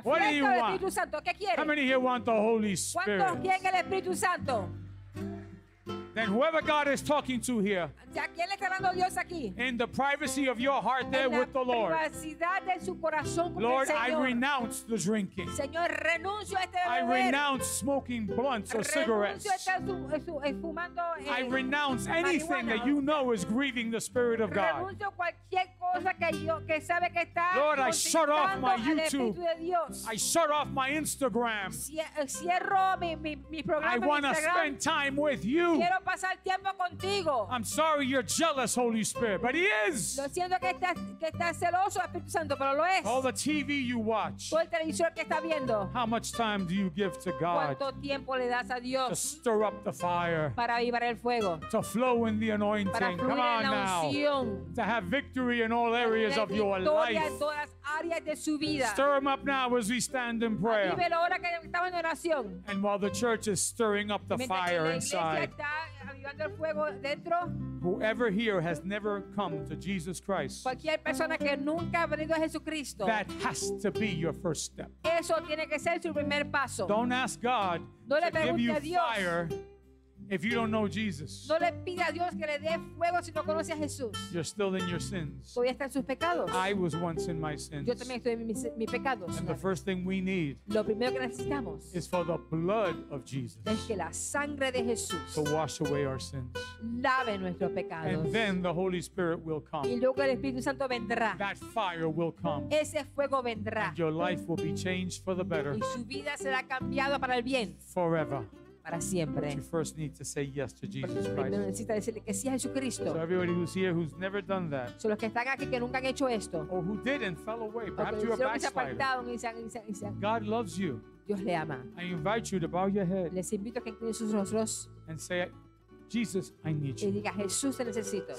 What do fiesta you del want? Espíritu Santo. ¿Qué How quiere? many here want the Holy ¿Cuántos Spirit? quieren el Espíritu Santo? Then whoever God is talking to here, ¿A quién le está hablando Dios aquí? in the privacy of your heart there En la with the Lord, privacidad de su corazón con Lord, el I Señor. renounce the drinking. Señor, renuncio a este I beber. renounce smoking blunts or cigarettes. Renuncio a estar fumando I renounce anything that you know is grieving the Spirit of God. renuncio cualquier cosa que sabe que está Lord, I shut off contristando my al YouTube. Espíritu de Dios. I shut off my Instagram. Cierro mi programa I en want to Instagram. spend time with you. Quiero pasar tiempo contigo. I'm sorry you're jealous, Holy Spirit, but He is. Lo siento que estás celoso, Espíritu Santo, pero lo es. All the TV you watch. Todo el televisor que está viendo. How much time do you give to God ¿Cuánto tiempo le das a to Dios stir up the fire, para avivar el fuego? to flow in the Para anointing? Come fluir on en la now. unción. To have victory in all areas Tener of your victoria life. en todas las áreas de su vida. Stir them up now as we stand in prayer. Avívelo ahora que estamos en oración. And while the church is stirring up the Mientras que fire la iglesia inside, está avivando el fuego dentro, whoever here has never come to Jesus Christ, cualquier persona que nunca ha venido a Jesucristo, that has to be your first step. eso tiene que ser su primer paso. Don't ask God No le to give pregunte you a Dios fire If you don't know Jesus, No le pida a Dios que le dé fuego si no conoce a Jesús. you're still in your sins. Todavía está en sus pecados. I was once in my sins. Yo también estoy en mis pecados. And the first thing we need Lo primero que necesitamos is for the blood of Jesus es que la sangre de Jesús to wash away our sins. lave nuestros pecados. And then the Holy Spirit will Y come. luego el Espíritu Santo vendrá. That fire will come. Ese fuego vendrá. And your life will be changed for the better Y su vida será cambiada para el bien, forever. para But siempre. you first need to say yes to Pero Jesus primero Christ. necesita decirle que sí a So Jesucristo. everybody who's here who's never done that, Son los que están aquí que nunca han hecho esto. or who did and fell away, O que perhaps you're a hicieron que se backslider. apartaron y God loves you. Dios le ama. I invite you to bow your head Les invito a que inclinen sus rostros and say, Jesus, I need y you. diga, Jesús, te necesito.